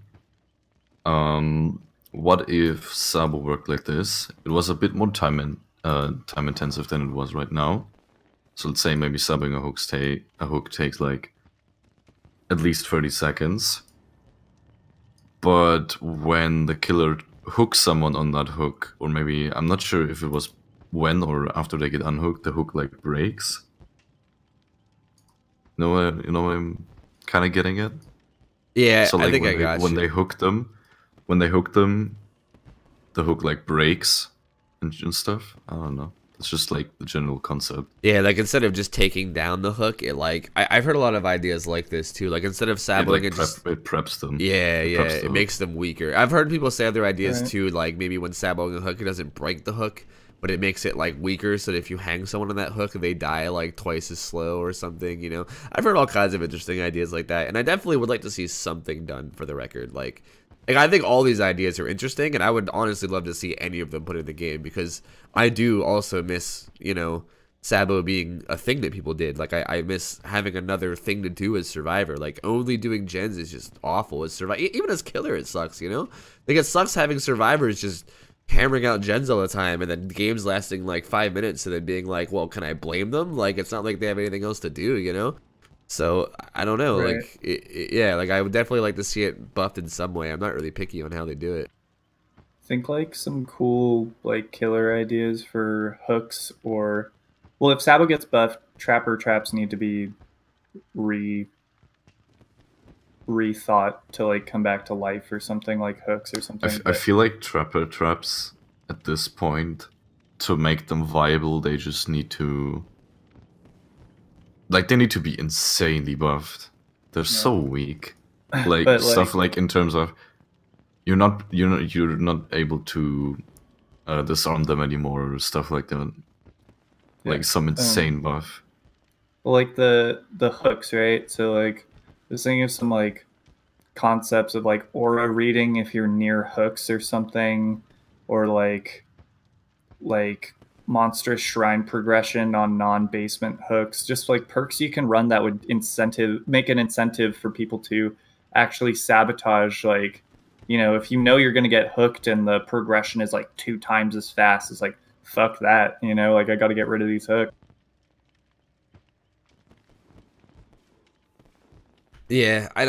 What if Sabo worked like this? It was a bit more time intensive than it was right now. So let's say maybe subbing a hook takes like at least 30 seconds. But when the killer hooks someone on that hook, or maybe I'm not sure if it was when or after they get unhooked, the hook like breaks. You know what I'm kind of getting at? Yeah, so, like, I think I got you. When they hook them, the hook like breaks and stuff. I don't know. It's just like the general concept. Yeah, like instead of just taking down the hook, it like I've heard a lot of ideas like this too. Like instead of saboing, it preps them. Yeah, it makes them weaker. I've heard people say other ideas Right. too. Like maybe when saboing a hook, it doesn't break the hook, but it makes it like weaker. So that if you hang someone on that hook, they die like twice as slow or something. You know, I've heard all kinds of interesting ideas like that, and I definitely would like to see something done for the record. Like I think all these ideas are interesting, and I would honestly love to see any of them put in the game, because I do also miss, you know, Sabo being a thing that people did. Like I miss having another thing to do as Survivor. Like only doing gens is just awful as Survivor. Even as Killer, it sucks, you know? Like it sucks having survivors just hammering out gens all the time, and then games lasting like 5 minutes, and then being like, well, can I blame them? Like it's not like they have anything else to do, you know? So I don't know, Right. like yeah, like I would definitely like to see it buffed in some way. I'm not really picky on how they do it. Think like some cool like killer ideas for hooks, or well, if Sabo gets buffed, trapper traps need to be rethought to like come back to life or something, like hooks or something. I feel like trapper traps at this point, to make them viable, they just need to like they need to be insanely buffed. They're so weak. Like But, stuff like in terms of you're not able to disarm them anymore or stuff like that. Like some insane buff. Well, like the hooks, right? So like I was thinking of some like concepts of like aura reading if you're near hooks or something, or like monstrous shrine progression on non-basement hooks. Just like perks you can run that would make an incentive for people to actually sabotage. Like, you know, if you know you're going to get hooked and the progression is like 2 times as fast, it's like, fuck that, you know, like I got to get rid of these hooks. Yeah, I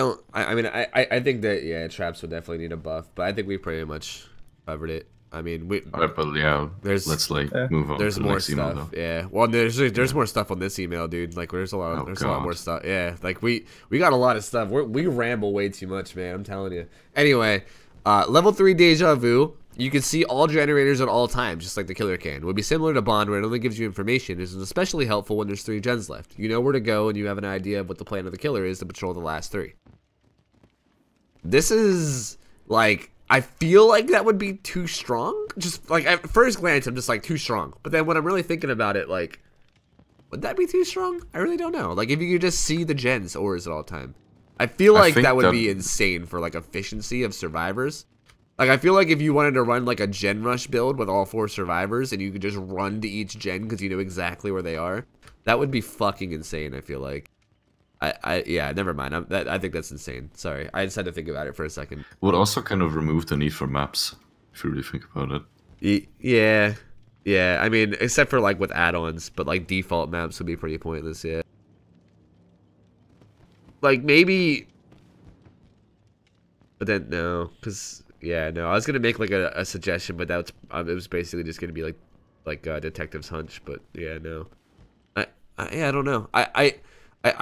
mean, I think that, yeah, traps would definitely need a buff, but I think we pretty much covered it. I mean, Alright, but yeah, let's like move on. There's to the more next stuff. email, yeah, well, there's more stuff on this email, dude. Like, there's a lot more stuff. Yeah, like we got a lot of stuff. We ramble way too much, man. I'm telling you. Anyway, level 3 DejaVu. You can see all generators at all times, just like the killer can. It would be similar to Bond, where it only gives you information. This is especially helpful when there's 3 gens left. You know where to go, and you have an idea of what the plan of the killer is to patrol the last 3. This is, like, I feel like that would be too strong. Just, like, at first glance, I'm just, like, too strong. But then when I'm really thinking about it, like, would that be too strong? I really don't know. Like, if you could just see the gens auras at all time. I feel like that would be insane for, like, efficiency of survivors. Like, I feel like if you wanted to run, like, a gen rush build with all 4 survivors and you could just run to each gen because you know exactly where they are, that would be fucking insane, I feel like. Yeah, never mind. I think that's insane. Sorry. I just had to think about it for a second. Would also kind of remove the need for maps, if you really think about it. Yeah. Yeah, I mean, except for, like, with add-ons, but, like, default maps would be pretty pointless, yeah. Like, maybe... But then, no, because... Yeah, no, I was gonna make like a suggestion, but that's it was basically just gonna be like Detective's hunch. But yeah, no, I don't know. I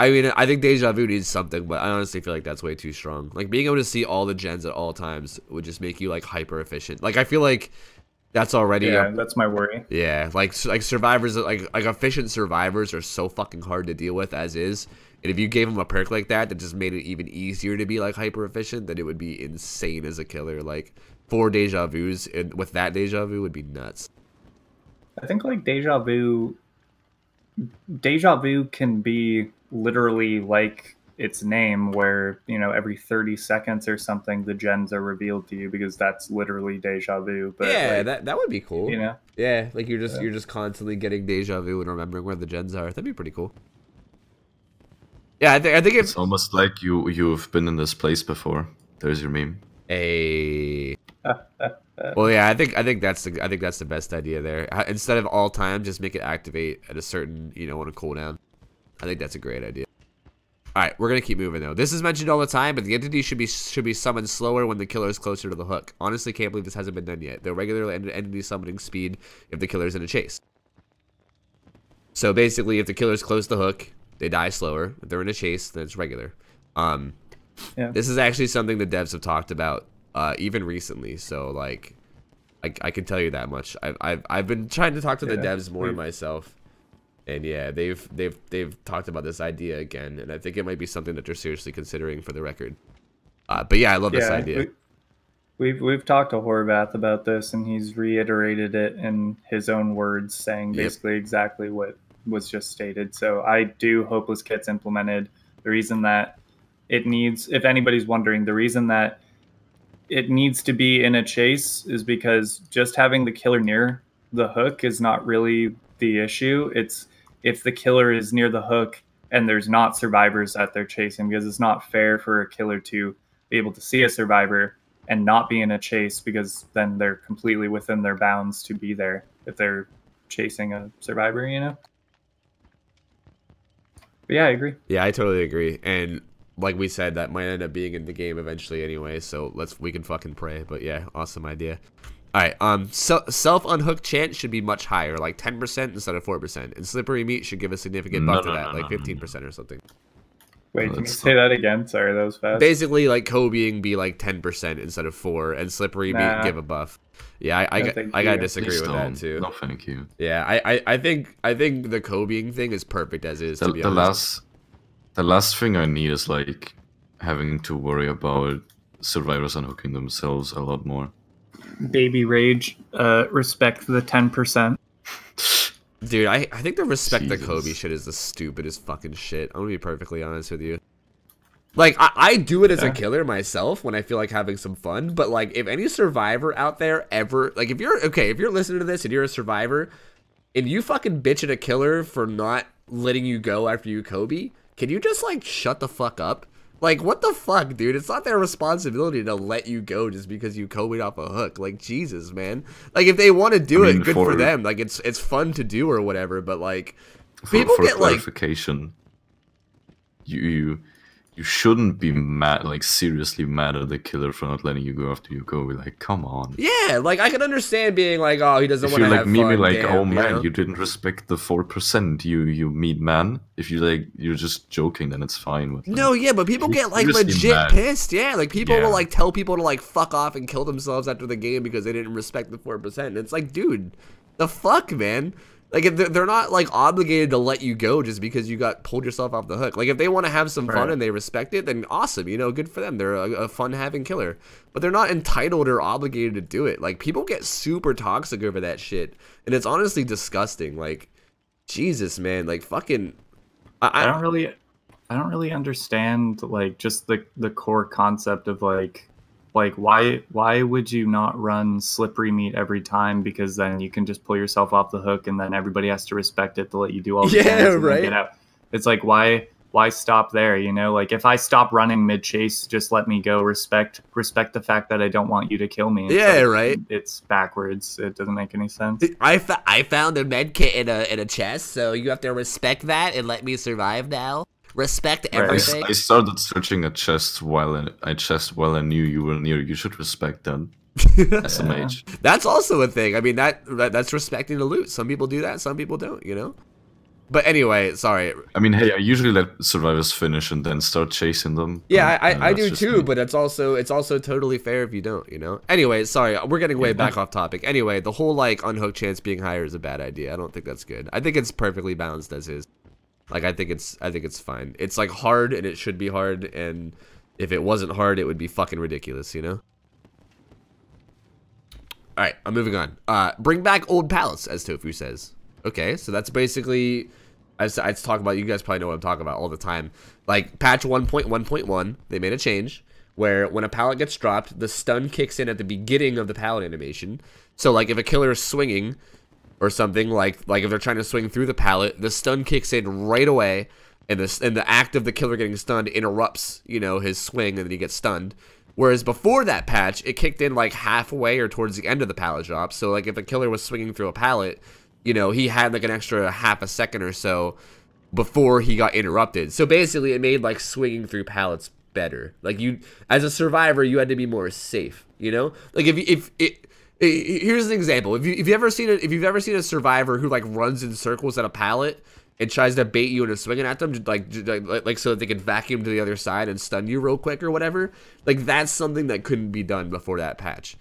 mean, I think DejaVu needs something, but I honestly feel like that's way too strong. Like being able to see all the gens at all times would just make you like hyper efficient. Like I feel like that's already that's my worry. Yeah, like survivors, like efficient survivors are so fucking hard to deal with as is. And if you gave them a perk like that just made it even easier to be like hyper efficient, then it would be insane as a killer. Like 4 DejaVus and with that DejaVu would be nuts. I think like DejaVu can be literally like its name, where you know every 30 seconds or something the gens are revealed to you, because that's literally DejaVu. But yeah, like, that would be cool. You know, yeah, like you're just constantly getting DejaVu and remembering where the gens are. That'd be pretty cool. Yeah, I think it's almost like you've been in this place before. There's your meme. Well, yeah, I think that's the best idea there. Instead of all time, just make it activate at a certain, you know, on a cooldown. I think that's a great idea. All right, we're gonna keep moving though. This is mentioned all the time, but the entity should be summoned slower when the killer is closer to the hook. Honestly, can't believe this hasn't been done yet. The regular entity summoning speed if the killer's in a chase. So basically, if the killer's close to the hook, they die slower. If they're in a chase, then it's regular. This is actually something the devs have talked about even recently. So like, I can tell you that much. I've been trying to talk to the devs more myself, and yeah, they've talked about this idea again, and I think it might be something that they're seriously considering for the record. But yeah, I love this idea. We've talked to Horvath about this, and he's reiterated it in his own words, saying basically exactly what was just stated. So I do hope this gets implemented. The reason that it needs, if anybody's wondering, the reason that it needs to be in a chase is because just having the killer near the hook is not really the issue. It's if the killer is near the hook and there's not survivors that they're chasing, because it's not fair for a killer to be able to see a survivor and not be in a chase, because then they're completely within their bounds to be there if they're chasing a survivor, you know? But yeah, I agree. Yeah, I totally agree. And like we said, that might end up being in the game eventually anyway, so we can fucking pray. But yeah, awesome idea. All right, self unhook chance should be much higher, like 10% instead of 4%. And slippery meat should give a significant buff to that, like 15% or something. Wait, No, can you that's say that again? Sorry, that was fast. Basically, like Kobeing be like 10% instead of 4, and slippery Nah. give a buff. Yeah, I No, thank gotta you. disagree Please with don't. that too. No, thank you. Yeah, I think the Kobeing thing is perfect as is. The, To be the honest. last thing I need is like having to worry about survivors unhooking themselves a lot more. Baby Rage, respect the 10%. Dude, I think the respect the Jesus. Kobe shit is the stupidest fucking shit. I'm gonna be perfectly honest with you. Like, I do it as a killer myself when I feel like having some fun, but like, if any survivor out there ever, like, if you're listening to this and you're a survivor, and you fucking bitch at a killer for not letting you go after you Kobe, can you just like shut the fuck up? Like, what the fuck, dude? It's not their responsibility to let you go just because you Kobe'd off a hook. Like, Jesus, man. Like, if they want to do it, good for them. Like, it's fun to do or whatever. But like, people get like clarification. You shouldn't be mad, like seriously mad at the killer for not letting you go after you go. Be like, come on. Yeah, like I can understand being like, oh, he doesn't If want you're to like have me, fun. like, damn, oh man, know? you didn't respect the 4%. You meat man. If you like, you're just joking, then it's fine with them. No, yeah, but people get like seriously legit mad. pissed. Yeah, like people Yeah. will like tell people to like fuck off and kill themselves after the game because they didn't respect the 4%. And it's like, dude, the fuck, man. Like, if they're not like obligated to let you go just because you got pulled yourself off the hook. Like, if they want to have some fun Right. and they respect it, then awesome, you know, good for them. They're a fun-having killer, but they're not entitled or obligated to do it. Like, people get super toxic over that shit, and it's honestly disgusting. Like, Jesus, man, like fucking. I don't really understand like just the core concept of like why would you not run slippery meat every time, because then you can just pull yourself off the hook and then everybody has to respect it to let you do all the Yeah, things and then right. get out. It's like why stop there, you know? Like if I stop running mid chase, just let me go. Respect the fact that I don't want you to kill me. It's Yeah, like, right. It's backwards. It doesn't make any sense. I found a med kit in a chest, so you have to respect that and let me survive now. Respect Right. everything. I started searching a chest while I knew you were near. You should respect that. As a mage. That's also a thing. I mean, that's respecting the loot. Some people do that, some people don't, you know? But anyway, sorry. I mean, hey, I usually let survivors finish and then start chasing them. Yeah, I that's do just too, me. but it's also totally fair if you don't, you know? Anyway, sorry, we're getting way back off topic. Anyway, the whole, like, unhook chance being higher is a bad idea. I don't think that's good. I think it's perfectly balanced as is. Like, I think it's fine. It's, like, hard, and it should be hard, and if it wasn't hard, it would be fucking ridiculous, you know? Alright, I'm moving on. Bring back old pallets, as Tofu says. Okay, so that's basically... I talk about, you guys probably know what I'm talking about all the time. Like, patch 1.1.1, they made a change where when a pallet gets dropped, the stun kicks in at the beginning of the pallet animation. So, like, if a killer is swinging or something, like if they're trying to swing through the pallet, the stun kicks in right away, and the act of the killer getting stunned interrupts, you know, his swing, and then he gets stunned. Whereas before that patch, it kicked in, like, halfway or towards the end of the pallet drop. So, like, if a killer was swinging through a pallet, you know, he had like an extra half a second or so before he got interrupted. So basically it made like swinging through pallets better. Like, you, as a survivor, you had to be more safe, you know? Like, here's an example. If you've ever seen a survivor who like runs in circles at a pallet and tries to bait you into swinging at them, like so that they can vacuum to the other side and stun you real quick or whatever, like that's something that couldn't be done before that patch.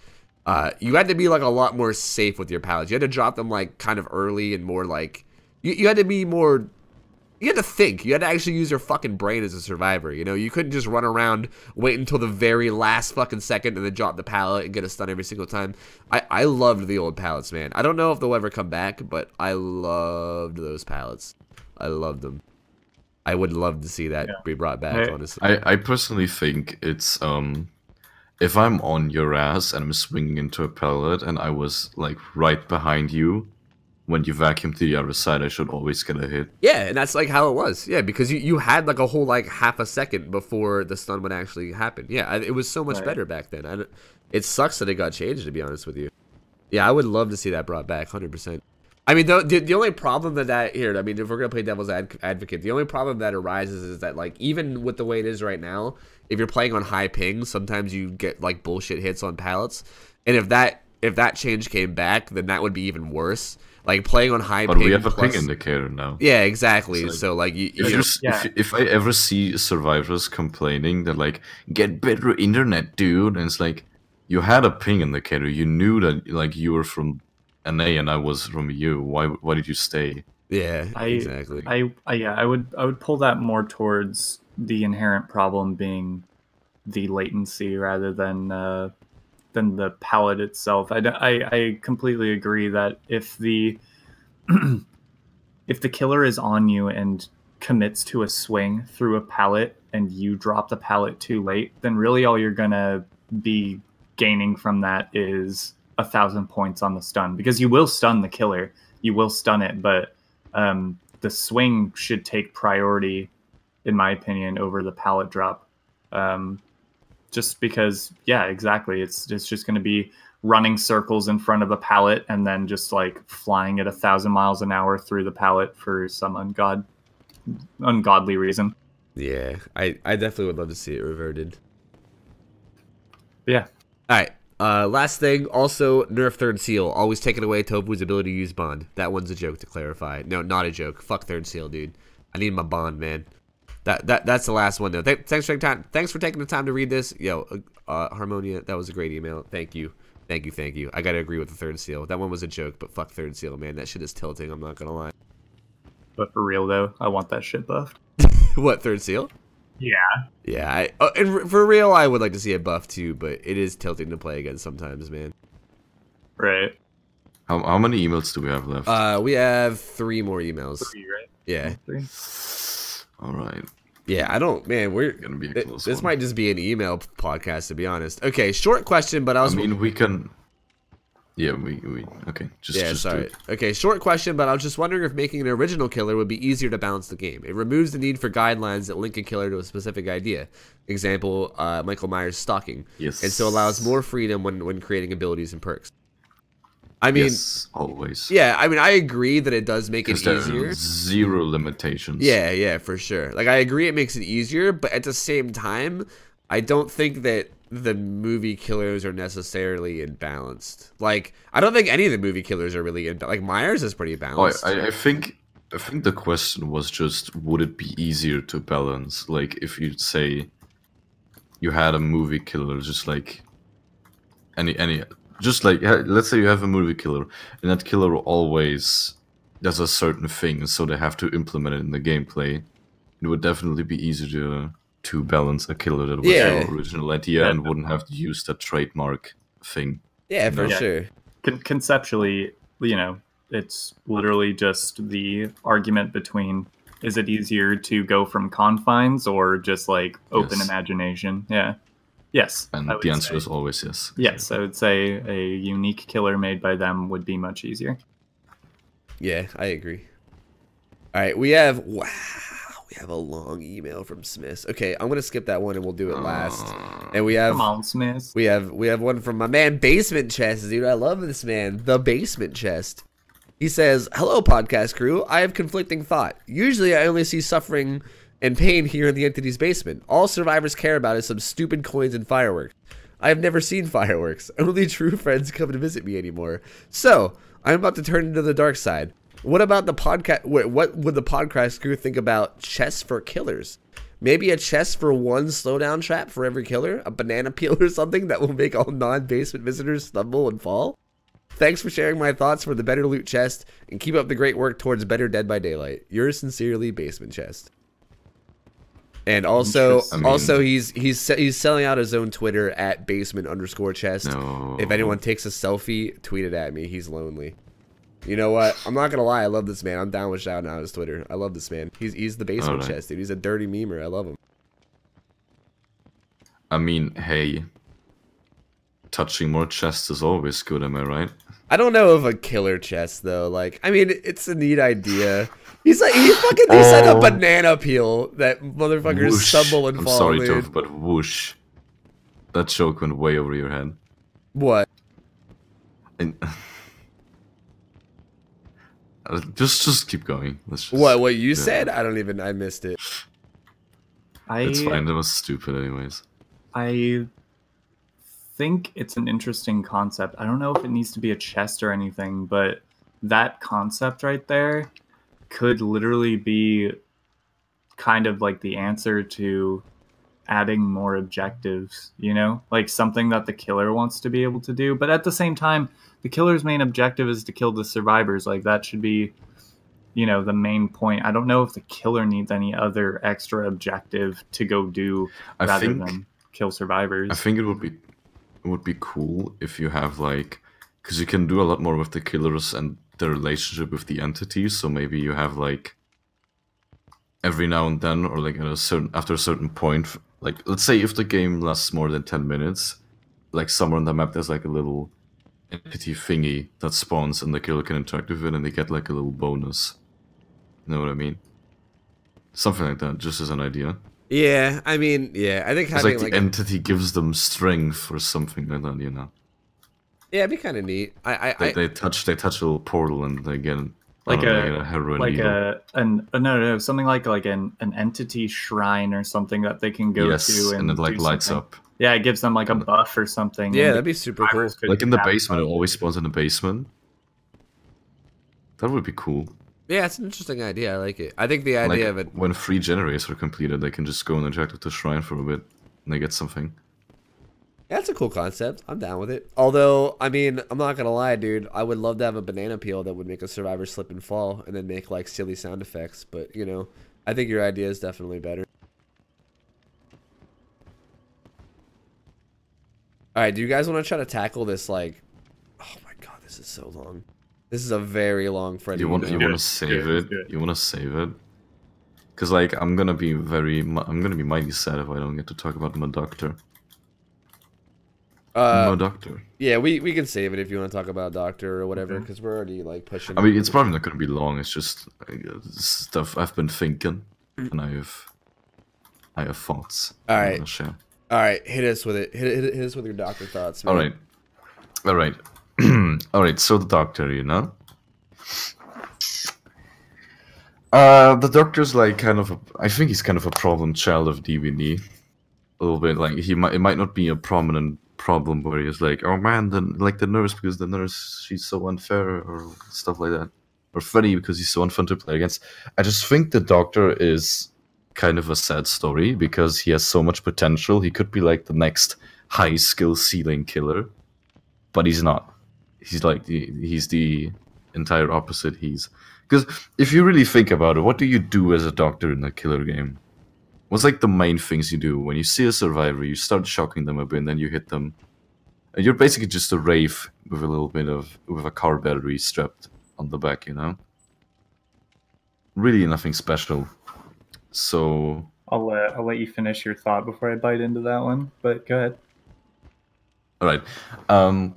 You had to be like a lot more safe with your pallets. You had to drop them like kind of early and more like you had to be more. You had to think. You had to actually use your fucking brain as a survivor. You know, you couldn't just run around, wait until the very last fucking second, and then drop the pallet and get a stun every single time. I loved the old pallets, man. I don't know if they'll ever come back, but I loved those pallets. I loved them. I would love to see that be brought back. Honestly, I personally think it's if I'm on your ass and I'm swinging into a pallet and I was like right behind you when you vacuum to the other side, I should always get a hit. Yeah, and that's like how it was. Yeah, because you had like a whole like half a second before the stun would actually happen. Yeah, it was so much better back then. It sucks that it got changed, to be honest with you. Yeah, I would love to see that brought back, 100%. I mean, the only problem here, I mean, if we're going to play devil's advocate, the only problem that arises is that, like, even with the way it is right now, if you're playing on high ping, sometimes you get, like, bullshit hits on pallets. And if that change came back, then that would be even worse. Like playing on high But ping we have a plus... ping indicator now. Yeah, exactly. It's like, So like if I ever see survivors complaining that like get better internet, dude, and it's like you had a ping indicator, you knew that like you were from NA and I was from EU. Why did you stay? yeah, exactly. I would pull that more towards the inherent problem being the latency rather than the pallet itself. I completely agree that if the if the killer is on you and commits to a swing through a pallet and you drop the pallet too late, then really all you're gonna be gaining from that is 1,000 points on the stun, because you will stun the killer, you will stun it, but the swing should take priority, in my opinion, over the pallet drop. Just because, yeah, exactly. It's just going to be running circles in front of a pallet and then just like flying at 1,000 miles an hour through the pallet for some ungodly reason. Yeah, I definitely would love to see it reverted. Yeah. All right. Last thing, also nerf third seal. Always taking away Tofu's ability to use bond. That one's a joke, to clarify. No, not a joke. Fuck third seal, dude. I need my bond, man. That's the last one though. Thanks for taking the time to read this. Yo, Harmonia, that was a great email. Thank you. I gotta agree with the third seal. That one was a joke, but fuck third seal, man. That shit is tilting. I'm not gonna lie. But for real though, I want that shit buffed. What, third seal? Yeah. Yeah, and for real, I would like to see it buff too, but it is tilting to play against sometimes, man. Right. How many emails do we have left? We have 3 more emails. 3, right? Yeah. 3. All right. Yeah, I don't, man. We're gonna be a close this one. might just be an email podcast, to be honest. Okay, short question, but I mean, we can. Yeah, we okay. Just sorry. Okay, short question, but I was just wondering if making an original killer would be easier to balance the game. It removes the need for guidelines that link a killer to a specific idea. Example, Michael Myers stalking. Yes. And so allows more freedom when creating abilities and perks. I mean, yes, always. Yeah, I mean, I agree that it does make it There easier. are 0 limitations. Yeah, for sure. Like, I agree it makes it easier, but at the same time, I don't think that the movie killers are necessarily imbalanced. Like, I don't think any of the movie killers are really imbalanced. Like, Myers is pretty balanced. I think the question was just, would it be easier to balance? Like, if you'd say you had a movie killer, just like any. Just like, let's say you have a movie killer, and that killer always does a certain thing, so they have to implement it in the gameplay. It would definitely be easier to balance a killer that was your original idea and wouldn't have to use that trademark thing. Yeah, for sure. Conceptually, you know, it's literally just the argument between, is it easier to go from confines or just like open imagination? Yeah. Yes. And the answer is always yes. Yes, I would say a unique killer made by them would be much easier. Yeah, I agree. All right, we have a long email from Smith. Okay, I'm gonna skip that one and we'll do it last. And we have Come on, Smith. We have one from my man Basement Chest, dude. I love this man, the Basement Chest. He says, "Hello, podcast crew. I have conflicting thought. Usually, I only see suffering and pain here in the entity's basement. All survivors care about is some stupid coins and fireworks. I have never seen fireworks. Only true friends come to visit me anymore. So, I'm about to turn into the dark side. What about the podcast? What would the podcast crew think about chests for killers? Maybe a chest for 1 slowdown trap for every killer? A banana peel or something that will make all non-basement visitors stumble and fall? Thanks for sharing my thoughts for the better loot chest, and keep up the great work towards better Dead by Daylight. Yours sincerely, Basement Chest." And also, he's selling out his own Twitter at basement_chest. No. If anyone takes a selfie, tweet it at me. He's lonely. You know what? I'm not gonna lie. I love this man. I'm down with shouting out his Twitter. I love this man. He's the Basement Chest, dude. He's a dirty memer. I love him. I mean, hey, touching more chests is always good. Am I right? I don't know of a killer chest though. Like, I mean, it's a neat idea. He said a banana peel that motherfuckers Whoosh. stumble and fall. I'm sorry, dude. Toph, but whoosh. That joke went way over your head. What? And just keep going. Let's just, What you said? I missed it. It's fine. That was stupid, anyways. I think it's an interesting concept. I don't know if it needs to be a chest or anything, but that concept right there could literally be kind of like the answer to adding more objectives, you know, like something that the killer wants to be able to do. But at the same time, the killer's main objective is to kill the survivors. Like that should be, you know, the main point. I don't know if the killer needs any other extra objective to go do rather than kill survivors. I think it would be cool if you have like, because you can do a lot more with the killers and the relationship with the entities. So maybe you have like every now and then, or like after a certain point, like let's say if the game lasts more than 10 minutes, like somewhere on the map there's like a little entity thingy that spawns and the killer can interact with it and they get like a little bonus. You know what I mean? Something like that, just as an idea. Yeah, I mean, yeah, I think having like the entity gives them strength or something like that, you know. Yeah, it'd be kind of neat. They touch a little portal and they get like a heroin needle. Something like an entity shrine or something that they can go to and it like lights something. up. Yeah, it gives them like a buff or something. Yeah, that'd be super cool. Like in the basement, it always spawns in the basement. That would be cool. Yeah, it's an interesting idea. I like it. I think the idea of it... When 3 generators are completed, they can just go and interact with the shrine for a bit, and they get something. Yeah, that's a cool concept. I'm down with it. Although, I mean, I'm not gonna lie, dude. I would love to have a banana peel that would make a survivor slip and fall, and then make, like, silly sound effects. But, you know, I think your idea is definitely better. Alright, do you guys want to try to tackle this, like... Oh my god, this is so long. This is a very long Freddy. You want to save it? You want to save it? Because, like, I'm gonna be mighty sad if I don't get to talk about my doctor. No doctor. Yeah, we can save it if you want to talk about doctor or whatever, because we're already like pushing. I mean, it's probably not going to be long. It's just stuff I've been thinking, and I have thoughts. All right, all right. Hit us with it. Hit us with your doctor thoughts. Man. All right. All right. So the doctor, you know, the doctor's like kind of I think he's kind of a problem child of DVD. A little bit like it might not be a prominent problem where he's like, oh man, the nurse, because the nurse, she's so unfair or stuff like that, or Freddy because he's so unfun to play against. I just think the doctor is kind of a sad story because he has so much potential. He could be like the next high skill ceiling killer, but he's not. He's like he's the entire opposite. Because if you really think about it, what do you do as a doctor in a killer game? What's like the main things you do? When you see a survivor, you start shocking them a bit, and then you hit them. And you're basically just a wraith with a little bit with a car battery strapped on the back, you know? Really nothing special. So... I'll let you finish your thought before I bite into that one, but go ahead. Alright. And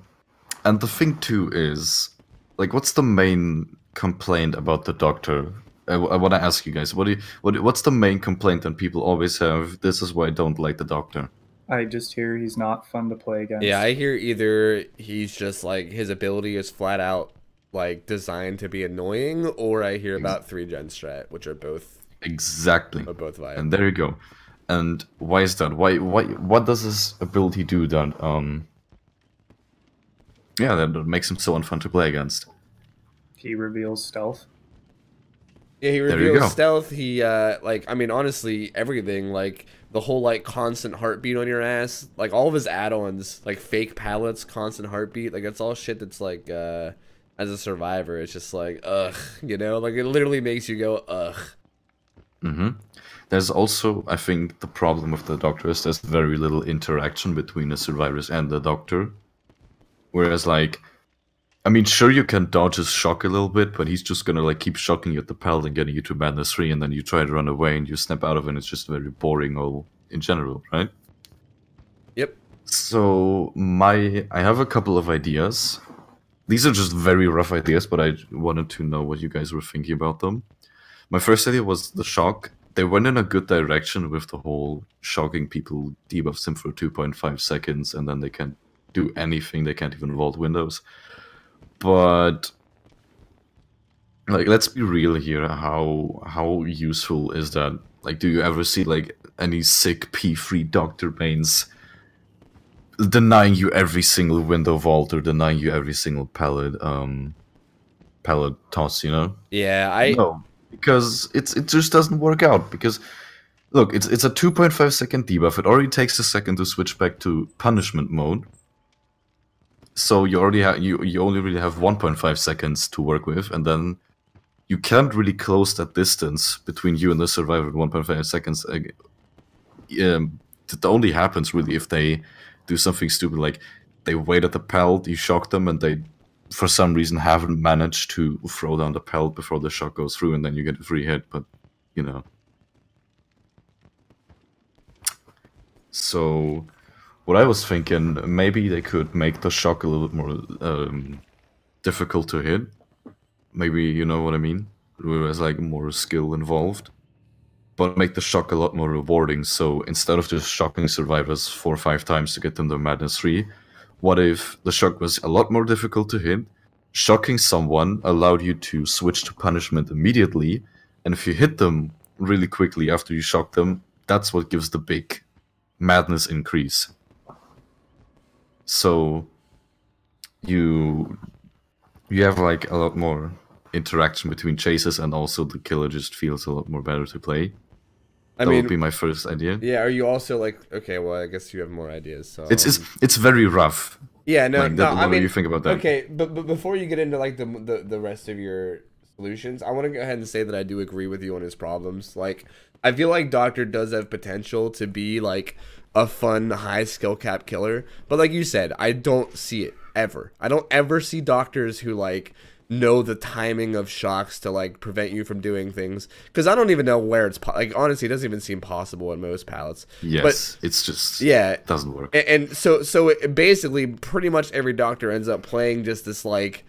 the thing too is, like, what's the main complaint about the doctor? I want to ask you guys, what's the main complaint that people always have? This is why I don't like the doctor. I just hear he's not fun to play against. Yeah, I hear either he's just like his ability is flat out like designed to be annoying, or I hear about 3-gen strat, which are both exactly. Are both viable. And there you go. And why is that? What does his ability do that that makes him so unfun to play against? He reveals stealth. Yeah, he reveals stealth. He, like, I mean, honestly, everything, like, the whole, like, constant heartbeat on your ass, like, all of his add-ons, like, fake pallets, constant heartbeat, like, it's all shit that's, like, as a survivor, it's just, like, ugh, you know? Like, it literally makes you go, ugh. Mm-hmm. There's also, I think, the problem with the doctor is there's very little interaction between the survivors and the doctor. Whereas, like, I mean, sure, you can dodge his shock a little bit, but he's just gonna, like, keep shocking you at the pallet and getting you to madness 3, and then you try to run away and you snap out of it, and it's just very boring all in general, right? Yep. So, I have a couple of ideas. These are just very rough ideas, but I wanted to know what you guys were thinking about them. My first idea was the shock. They went in a good direction with the whole shocking people, debuffs them for 2.5 seconds, and then they can't do anything, they can't even vault windows. But, like, let's be real here. How useful is that? Like, do you ever see, like, any sick P3 doctor mains denying you every single window vault or denying you every single pallet? pellet toss, you know? Yeah, No, because it just doesn't work out. Because look, it's a 2.5 second debuff. It already takes a second to switch back to punishment mode. So you already have you only really have 1.5 seconds to work with, and then you can't really close that distance between you and the survivor in 1.5 seconds. That only happens really if they do something stupid, like they wait at the pellet, you shock them, and they for some reason haven't managed to throw down the pellet before the shock goes through, and then you get a free hit. But you know, so what I was thinking, maybe they could make the shock a little bit more difficult to hit. Maybe, you know what I mean? There's like more skill involved. But make the shock a lot more rewarding. So instead of just shocking survivors 4 or 5 times to get them to madness 3, what if the shock was a lot more difficult to hit? Shocking someone allowed you to switch to punishment immediately, and if you hit them really quickly after you shock them, that's what gives the big madness increase. So you have like a lot more interaction between chases, and also the killer just feels a lot more better to play. That would be my first idea. Yeah, are you also like, okay, well, I guess you have more ideas. So it's very rough. Yeah, no, like, no. I mean, you think about that. Okay, but before you get into like the rest of your solutions, I want to go ahead and say that I do agree with you on his problems. Like, I feel like Doctor does have potential to be like a fun high skill cap killer, but like you said, I don't see it ever. I don't ever see doctors who like know the timing of shocks to like prevent you from doing things, because I don't even know where it's like, honestly, it doesn't even seem possible in most pallets. Yes, but it's just, yeah, it doesn't work. And so it basically pretty much every doctor ends up playing just this like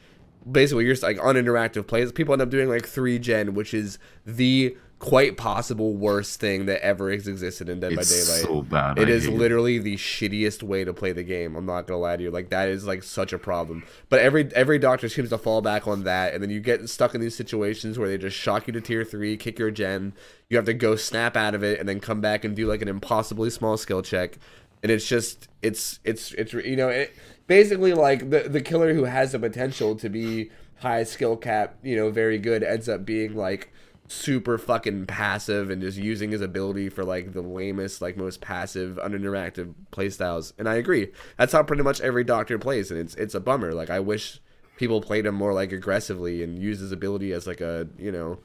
basically you're just like uninteractive plays. People end up doing like 3 gen, which is the quite possible worst thing that ever has existed in Dead by Daylight. So bad. It is literally the shittiest way to play the game. I'm not gonna lie to you. Like, that is like such a problem. But every doctor seems to fall back on that, and then you get stuck in these situations where they just shock you to tier 3, kick your gen. You have to go snap out of it, and then come back and do like an impossibly small skill check. And it's just it's you know, basically like the killer who has the potential to be high skill cap, you know, very good, ends up being like super fucking passive and just using his ability for like the lamest, like most passive, uninteractive playstyles. And I agree, that's how pretty much every doctor plays, and it's a bummer. Like, I wish people played him more like aggressively and used his ability as like a, you know,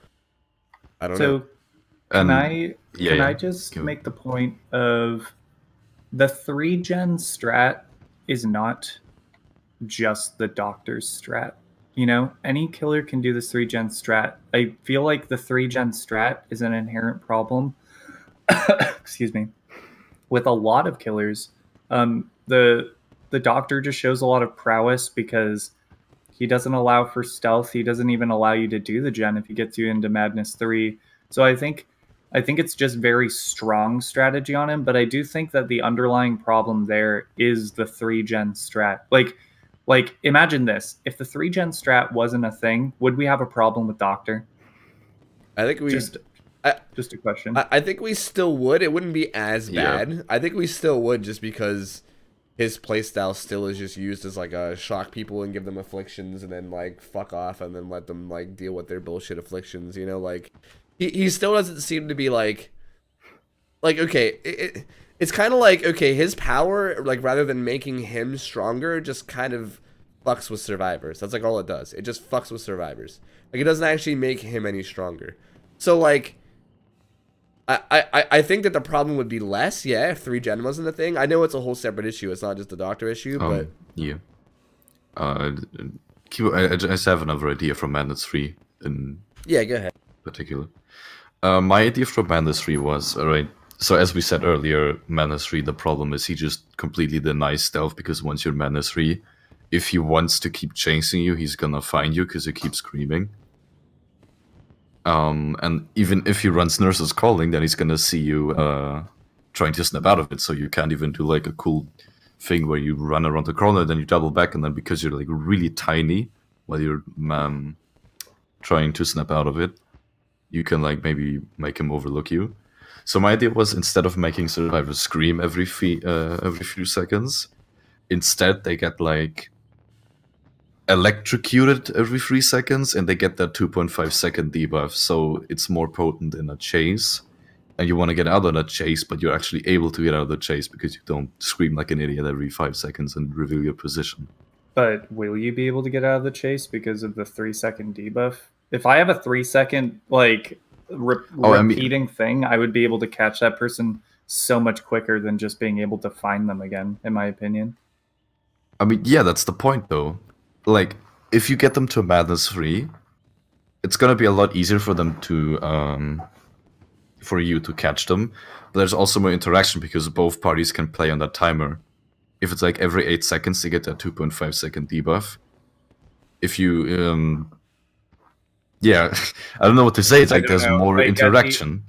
I don't know. Can I just make the point of the 3 gen strat is not just the doctor's strat. You know, any killer can do this 3 gen strat. I feel like the 3 gen strat is an inherent problem. Excuse me. With a lot of killers, the doctor just shows a lot of prowess because he doesn't allow for stealth. He doesn't even allow you to do the gen if he gets you into Madness 3. So I think it's just very strong strategy on him, but I do think that the underlying problem there is the 3 gen strat. Like, imagine this. If the 3 gen strat wasn't a thing, would we have a problem with Doctor? I think we... Just a question. I think we still would. It wouldn't be as bad. Yeah. I think we still would, just because his playstyle still is just used as like a shock people and give them afflictions and then like fuck off and then let them like deal with their bullshit afflictions, you know? Like, he still doesn't seem to be like okay, it's kind of like, okay, his power, like, rather than making him stronger, just kind of fucks with survivors. That's like all it does. It just fucks with survivors. Like, it doesn't actually make him any stronger. So like, I think that the problem would be less, yeah, if 3 gen wasn't a thing. I know it's a whole separate issue. It's not just a doctor issue, but yeah. I just have another idea from Madness 3 in go ahead. Particular. My idea from Madness 3 was, alright, so as we said earlier, Madness 3, the problem is he just completely denies stealth, because once you're Madness 3, if he wants to keep chasing you, he's gonna find you because you keep screaming. And even if he runs Nurse's Calling, then he's gonna see you trying to snap out of it, so you can't even do like a cool thing where you run around the corner, then you double back, and then because you're like really tiny while you're trying to snap out of it, you can like maybe make him overlook you. So my idea was, instead of making survivors scream every few seconds, instead they get like electrocuted every 3 seconds, and they get that 2.5-second debuff, so it's more potent in a chase. And you want to get out of that chase, but you're actually able to get out of the chase because you don't scream like an idiot every 5 seconds and reveal your position. But will you be able to get out of the chase because of the 3-second debuff? If I have a 3-second like repeating thing, I would be able to catch that person so much quicker than just being able to find them again, in my opinion. I mean, yeah, that's the point though. Like, if you get them to Madness 3, it's gonna be a lot easier for them to for you to catch them. But there's also more interaction because both parties can play on that timer. If it's like every 8 seconds, they get that 2.5-second debuff. If you, yeah, I don't know what to say. It's like there's more interaction.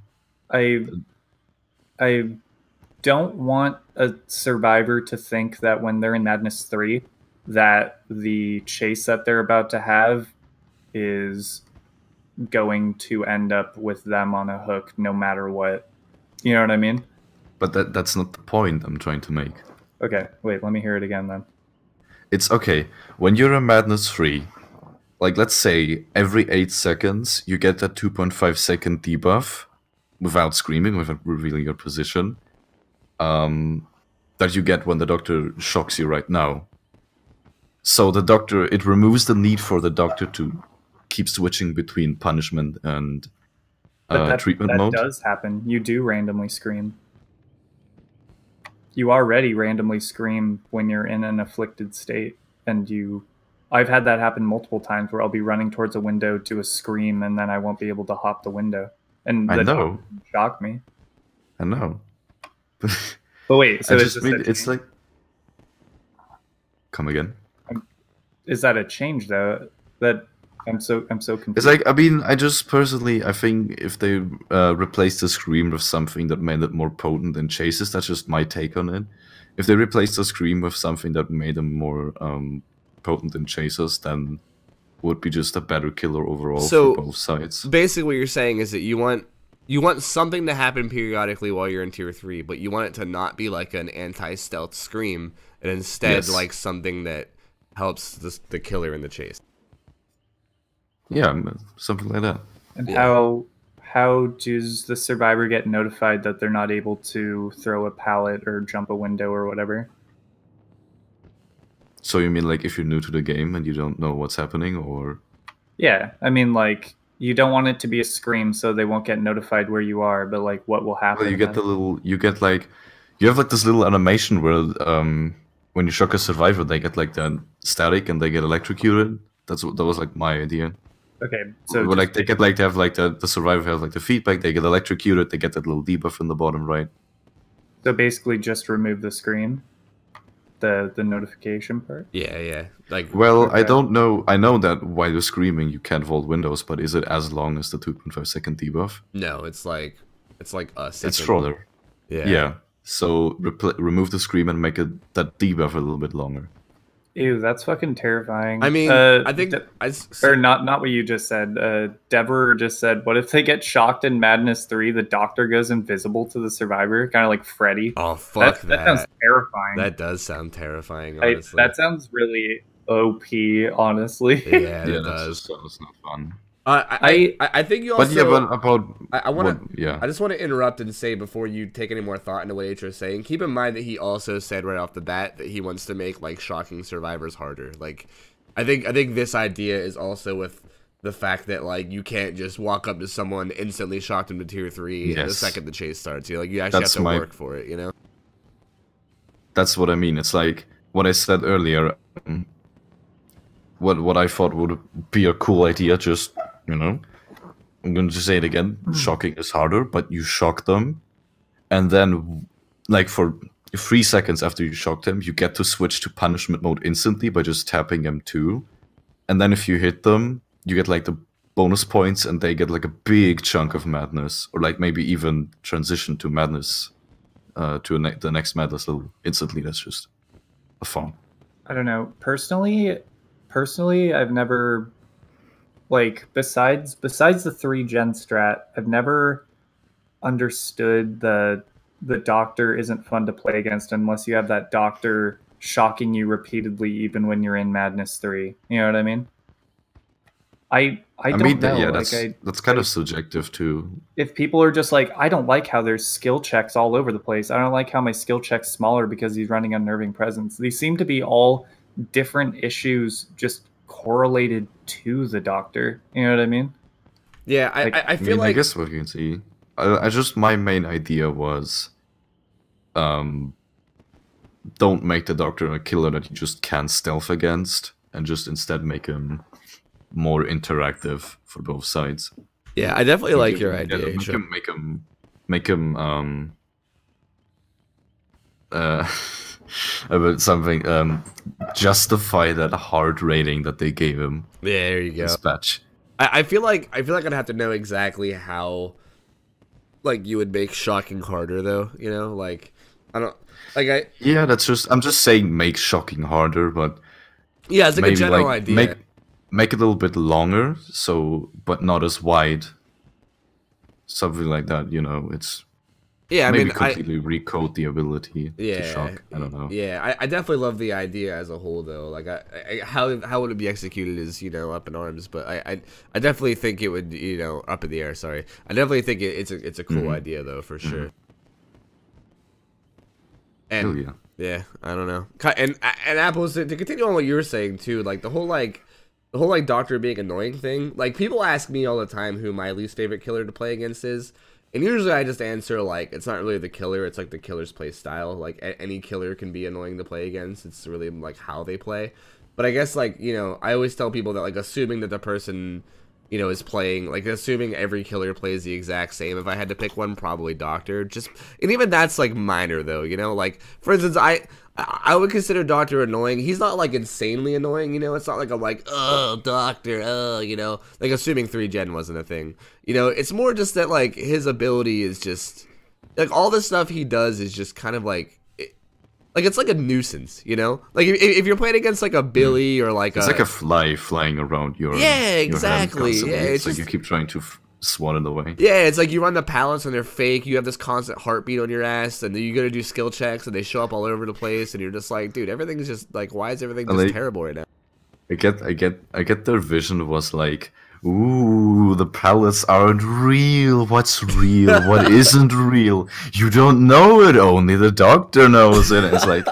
I don't want a survivor to think that when they're in Madness 3, that the chase that they're about to have is going to end up with them on a hook no matter what. You know what I mean? But that's not the point I'm trying to make. Okay, wait, let me hear it again then. It's okay. When you're in Madness 3, like let's say every 8 seconds you get that 2.5-second debuff without screaming, without revealing your position, that you get when the doctor shocks you right now. So the doctor, it removes the need for the doctor to keep switching between punishment and treatment mode. That does happen. You do randomly scream. You already randomly scream when you're in an afflicted state, and I've had that happen multiple times where I'll be running towards a window to a scream, and then I won't be able to hop the window. And I know. Shock me. I know. But wait, so it's like, come again? Is that a change though? That I'm so confused. It's like, I mean, I think if they replace the scream with something that made it more potent in chases, that's just my take on it. If they replace the scream with something that made them more potent in chases, then would be just a better killer overall for both sides. Basically, what you're saying is that you want something to happen periodically while you're in tier 3, but you want it to not be like an anti-stealth scream, and instead like something that helps the killer in the chase. Yeah, something like that. And how does the survivor get notified that they're not able to throw a pallet or jump a window or whatever? So you mean like if you're new to the game and you don't know what's happening, or? Yeah, I mean like you don't want it to be a scream so they won't get notified where you are, but like what will happen? Well, you have like this little animation where when you shock a survivor, they get like the static and they get electrocuted. That was like my idea. Okay, so like they have like the survivor has like the feedback, they get electrocuted, they get that little debuff in the bottom right. So basically, just remove the scream, the notification part. Yeah. Like, well, okay. I don't know. I know that while you're screaming, you can't vault windows, but is it as long as the 2.5-second debuff? No, it's like a second. It's shorter. Yeah. So remove the scream and make that debuff a little bit longer. Ew, that's fucking terrifying. I mean, I think... or not what you just said. Deborah just said, what if they get shocked in Madness 3, the doctor goes invisible to the survivor? Kind of like Freddy. Oh, fuck that sounds terrifying. That does sound terrifying, honestly. That sounds really OP, honestly. Yeah, it does. It's not fun. I think you also... I just want to interrupt and say before you take any more thought into what Atra's saying, keep in mind that he also said right off the bat that he wants to make like shocking survivors harder. Like, I think this idea is also with the fact that like you can't just walk up to someone, instantly shock them to tier 3 the second the chase starts. You actually have to work for it. You know. That's what I mean. It's like what I said earlier. What I thought would be a cool idea, just, I'm going to say it again, shocking is harder, but you shock them, and then, like, for 3 seconds after you shock them, you get to switch to punishment mode instantly by just tapping M2, and then if you hit them, you get, like, the bonus points, and they get, like, a big chunk of madness, or, like, maybe even transition to madness, to the next madness level instantly. That's just a fun. I don't know. Personally, I've never, like, besides the 3-gen strat, I've never understood the doctor isn't fun to play against unless you have that doctor shocking you repeatedly even when you're in Madness 3. You know what I mean? I don't know. Yeah, like, that's kind of subjective too. If people are just like, I don't like how there's skill checks all over the place. I don't like how my skill check's smaller because he's running Unnerving Presence. These seem to be all different issues just correlated to the Doctor. You know what I mean? Yeah, I feel like... I guess what you can see... my main idea was... don't make the Doctor a killer that you just can't stealth against, and just instead make him more interactive for both sides. Yeah, I definitely like your idea. Make him about something, justify that hard rating that they gave him. Yeah, there you go. This patch. I feel like I'd have to know exactly how, like, you would make shocking harder though. You know, like, I don't like Yeah, I'm just saying make shocking harder, but yeah, it's like a general idea. Make it a little bit longer, but not as wide. Something like that, you know. It's maybe completely recode the ability to shock. I don't know. Yeah, I definitely love the idea as a whole, though. Like, how would it be executed is, you know, up in arms. But I definitely think it would, you know, up in the air. Sorry, I definitely think it's a cool idea though, for sure. And yeah, I don't know. And Apples, to continue on what you were saying too, like the whole Doctor being annoying thing. Like, people ask me all the time who my least favorite killer to play against is, and usually I just answer like, it's not really the killer, it's like the killer's play style. Like, any killer can be annoying to play against. It's really like how they play. But I guess, like, you know, I always tell people that, like, assuming that the person, you know, is playing, like, assuming every killer plays the exact same, if I had to pick one, probably Doctor. And even that's, like, minor, though, you know? Like, for instance, I would consider Doctor annoying. He's not, like, insanely annoying, you know? It's not like I'm like, oh, Doctor, oh, you know? Like, assuming 3-gen wasn't a thing. You know, it's more just that, like, his ability is just, like, all the stuff he does is just kind of, like, it's like a nuisance, you know? Like, if you're playing against, like, a Billy or, like, it's like a fly flying around your exactly. Your hand it's like just, you keep trying to swat it away. Yeah, it's like you run the pallets and they're fake. You have this constant heartbeat on your ass, and then you go to do skill checks, and they show up all over the place, and you're just like, dude, everything's just like, why is everything just terrible right now? I get their vision was like, ooh, the pallets aren't real. What's real? What isn't real? You don't know it. Only the Doctor knows it. It's like,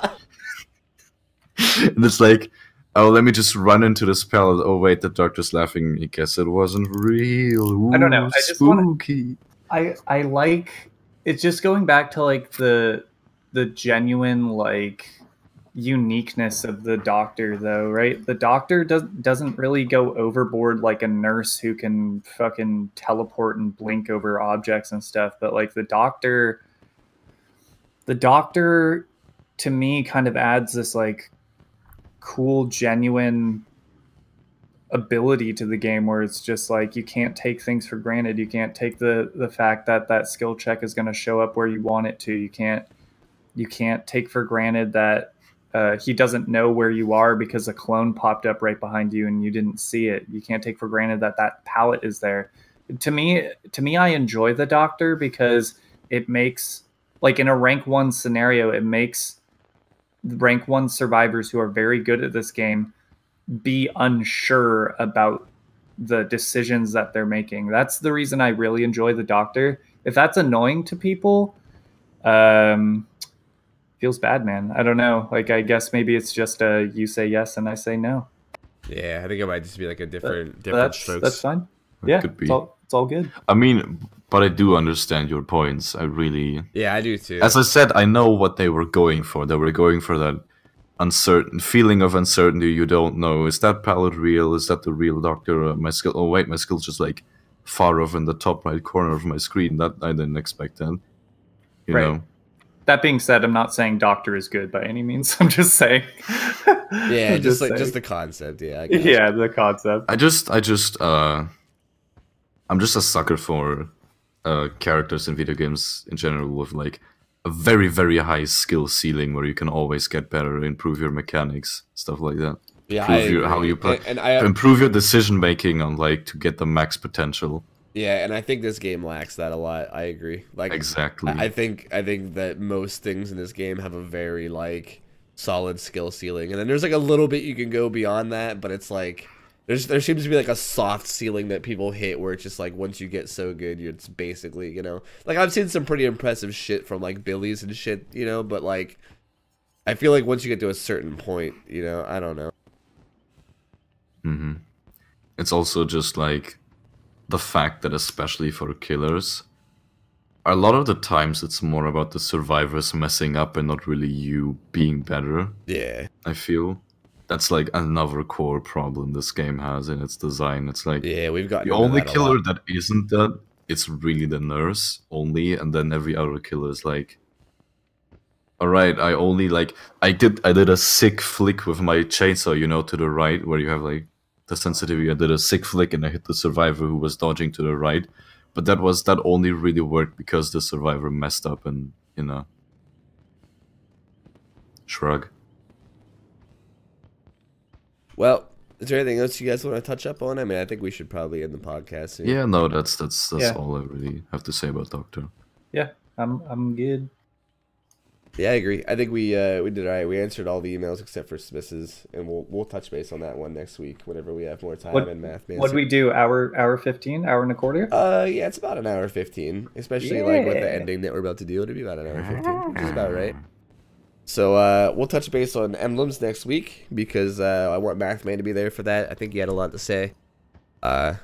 and it's like, oh, let me just run into this pallet. Oh wait, the Doctor's laughing. I guess it wasn't real. Ooh, I don't know. I just spooky. I like it's just going back to like the genuine like uniqueness of the Doctor, though, right? The Doctor doesn't really go overboard like a nurse who can fucking teleport and blink over objects and stuff, but like the Doctor to me kind of adds this like cool, genuine ability to the game where it's just like you can't take things for granted. You can't take the fact that skill check is going to show up where you want it to. You can't take for granted that he doesn't know where you are because a clone popped up right behind you and you didn't see it. You can't take for granted that pallet is there. To me, I enjoy the Doctor because it makes, like in a rank 1 scenario, it makes rank 1 survivors who are very good at this game be unsure about the decisions that they're making. That's the reason I really enjoy the Doctor. If that's annoying to people, feels bad, man. I don't know. Like, I guess maybe it's just you say yes and I say no. Yeah, I think it might just be like a different strokes. That's fine. Yeah, could be. It's all good. I mean, but I do understand your points. I really... Yeah, I do too. As I said, I know what they were going for. They were going for that uncertain feeling of uncertainty. You don't know. Is that palette real? Is that the real Doctor? My skill... Oh, wait, my skill's just like far off in the top right corner of my screen. That I didn't expect that. You know? That being said, I'm not saying Doctor is good by any means. I'm just saying. Yeah, just the concept. Yeah. Yeah, the concept. I'm just a sucker for characters in video games in general with like a very, very high skill ceiling where you can always get better, improve your mechanics, stuff like that. Yeah, improve how you play, improve your decision making on like to get the max potential. Yeah, and I think this game lacks that a lot. I agree. Like, exactly. I think that most things in this game have a very like solid skill ceiling, and then there's like a little bit you can go beyond that, but it's like there seems to be like a soft ceiling that people hit where it's just like once you get so good, it's basically, you know, like I've seen some pretty impressive shit from like Billies and shit, you know, but like I feel like once you get to a certain point, you know, I don't know. It's also just like the fact that especially for killers, a lot of the times it's more about the survivors messing up and not really you being better. Yeah. I feel that's like another core problem this game has in its design. It's like, yeah, we've got the only killer that isn't that, it's really the nurse only, and then every other killer is like, all right, I only like I did a sick flick with my chainsaw, you know, to the right where you have like the sensitivity. I did a sick flick and I hit the survivor who was dodging to the right, but that only really worked because the survivor messed up and, you know, shrug. Well, is there anything else you guys want to touch up on? I mean, I think we should probably end the podcast soon. Yeah, no, that's all I really have to say about Doctor. Yeah, I'm good. Yeah, I agree. I think we did all right. We answered all the emails except for Smith's, and we'll touch base on that one next week whenever we have more time. And math. What do we do? Hour 15, hour and a quarter? Yeah, it's about an hour 15, especially like with the ending that we're about to do. It'll be about an hour 15, which is about right. So we'll touch base on emblems next week because I want Mathman to be there for that. I think he had a lot to say. As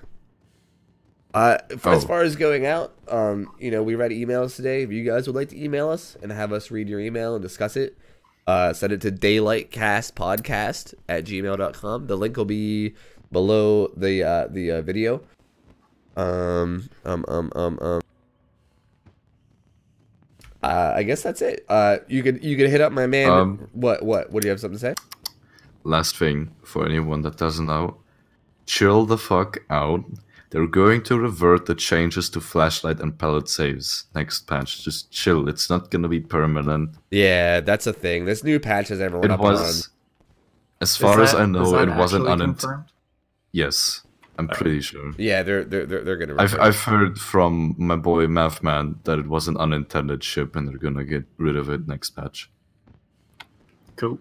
far as going out, you know, we read emails today. If you guys would like to email us and have us read your email and discuss it, send it to daylightcastpodcast@gmail.com. The link will be below the video. I guess that's it. You could hit up my man. What do you have something to say? Last thing for anyone that doesn't know, chill the fuck out. They're going to revert the changes to flashlight and pallet saves next patch. Just chill. It's not gonna be permanent. Yeah, that's a thing. This new patch has everyone up on. As far as I know, it wasn't unintended. Yes, I'm pretty sure. Yeah, they're gonna. I've heard from my boy Mathman that it was an unintended ship, and they're gonna get rid of it next patch. Cool.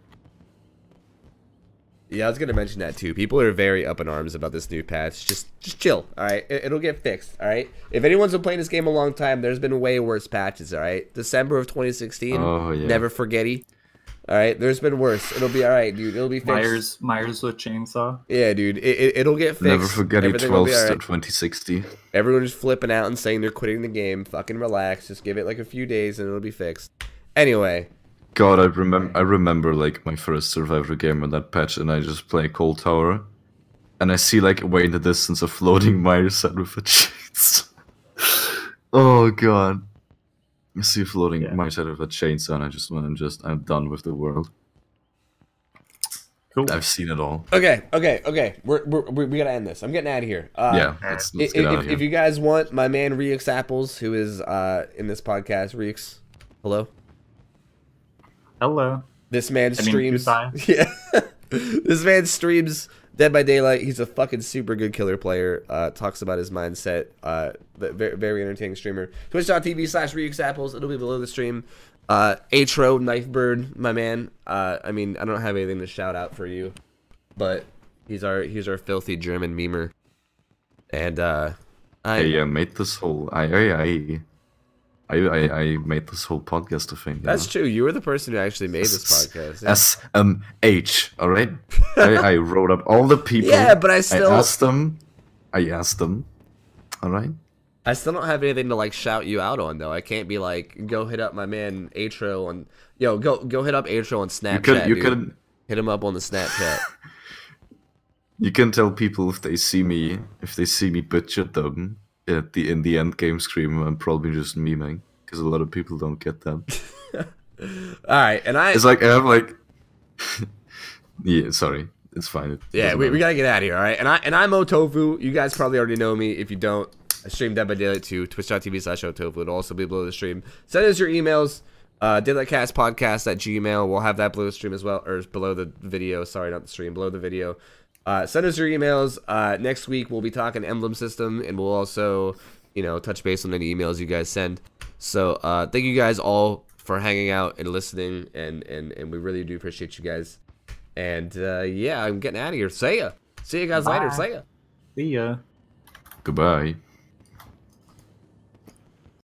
Yeah, I was gonna mention that too. People are very up in arms about this new patch. Just chill, all right? It'll get fixed, all right? If anyone's been playing this game a long time, there's been way worse patches, all right? December of 2016, never forgetty. All right, there's been worse. It'll be all right, dude. It'll be fixed. Myers with chainsaw. Yeah, dude. It'll get fixed. Never forgetty 12th to 2060. Everyone's flipping out and saying they're quitting the game. Fucking relax. Just give it like a few days and it'll be fixed. Anyway. God, I remember like my first Survivor game on that patch, and I just play Cold Tower, and I see like way in the distance a floating Myers set with a chainsaw. Oh god, I see a floating Myers set with a chainsaw, and I just want to I'm done with the world. Cool. I've seen it all. Okay. We gotta end this. I'm getting out of here. Yeah, let's get out of here. If you guys want my man Reeks Apples, who is in this podcast, Reeks, hello. Hello. This man streams. Yeah. This man streams Dead by Daylight. He's a fucking super good killer player. Talks about his mindset. Very, very entertaining streamer. Twitch.tv/ReeksApples. It'll be below the stream. Atro Knifebird, my man. I mean, I don't have anything to shout out for you, but he's our filthy German memer. And I made this whole I made this whole podcast a thing. That's true. You were the person who actually made this podcast. Yeah. SMH, all right? I wrote up all the people. Yeah, but I asked them, all right? I still don't have anything to like shout you out on though. I can't be like, go hit up my man Atro on go hit up Atro on Snapchat. You could hit him up on the Snapchat. You can tell people if they see me butcher them in the end game scream. I'm probably just memeing because a lot of people don't get that. All right, and it's like I have like yeah, sorry, it's fine. We gotta get out of here. All right, and I'm Otofu. You guys probably already know me. If you don't, I stream Dead by Daylight too. Twitch.tv/Otofu. It'll also be below the stream. Send us your emails. Daylightcastpodcast@gmail. We'll have that below the stream as well, or below the video. Sorry, not the stream. Below the video. Send us your emails. Next week we'll be talking emblem system, and we'll also, touch base on any emails you guys send. So thank you guys all for hanging out and listening, and we really do appreciate you guys. And yeah, I'm getting out of here. See ya guys later. See ya. See ya. Goodbye.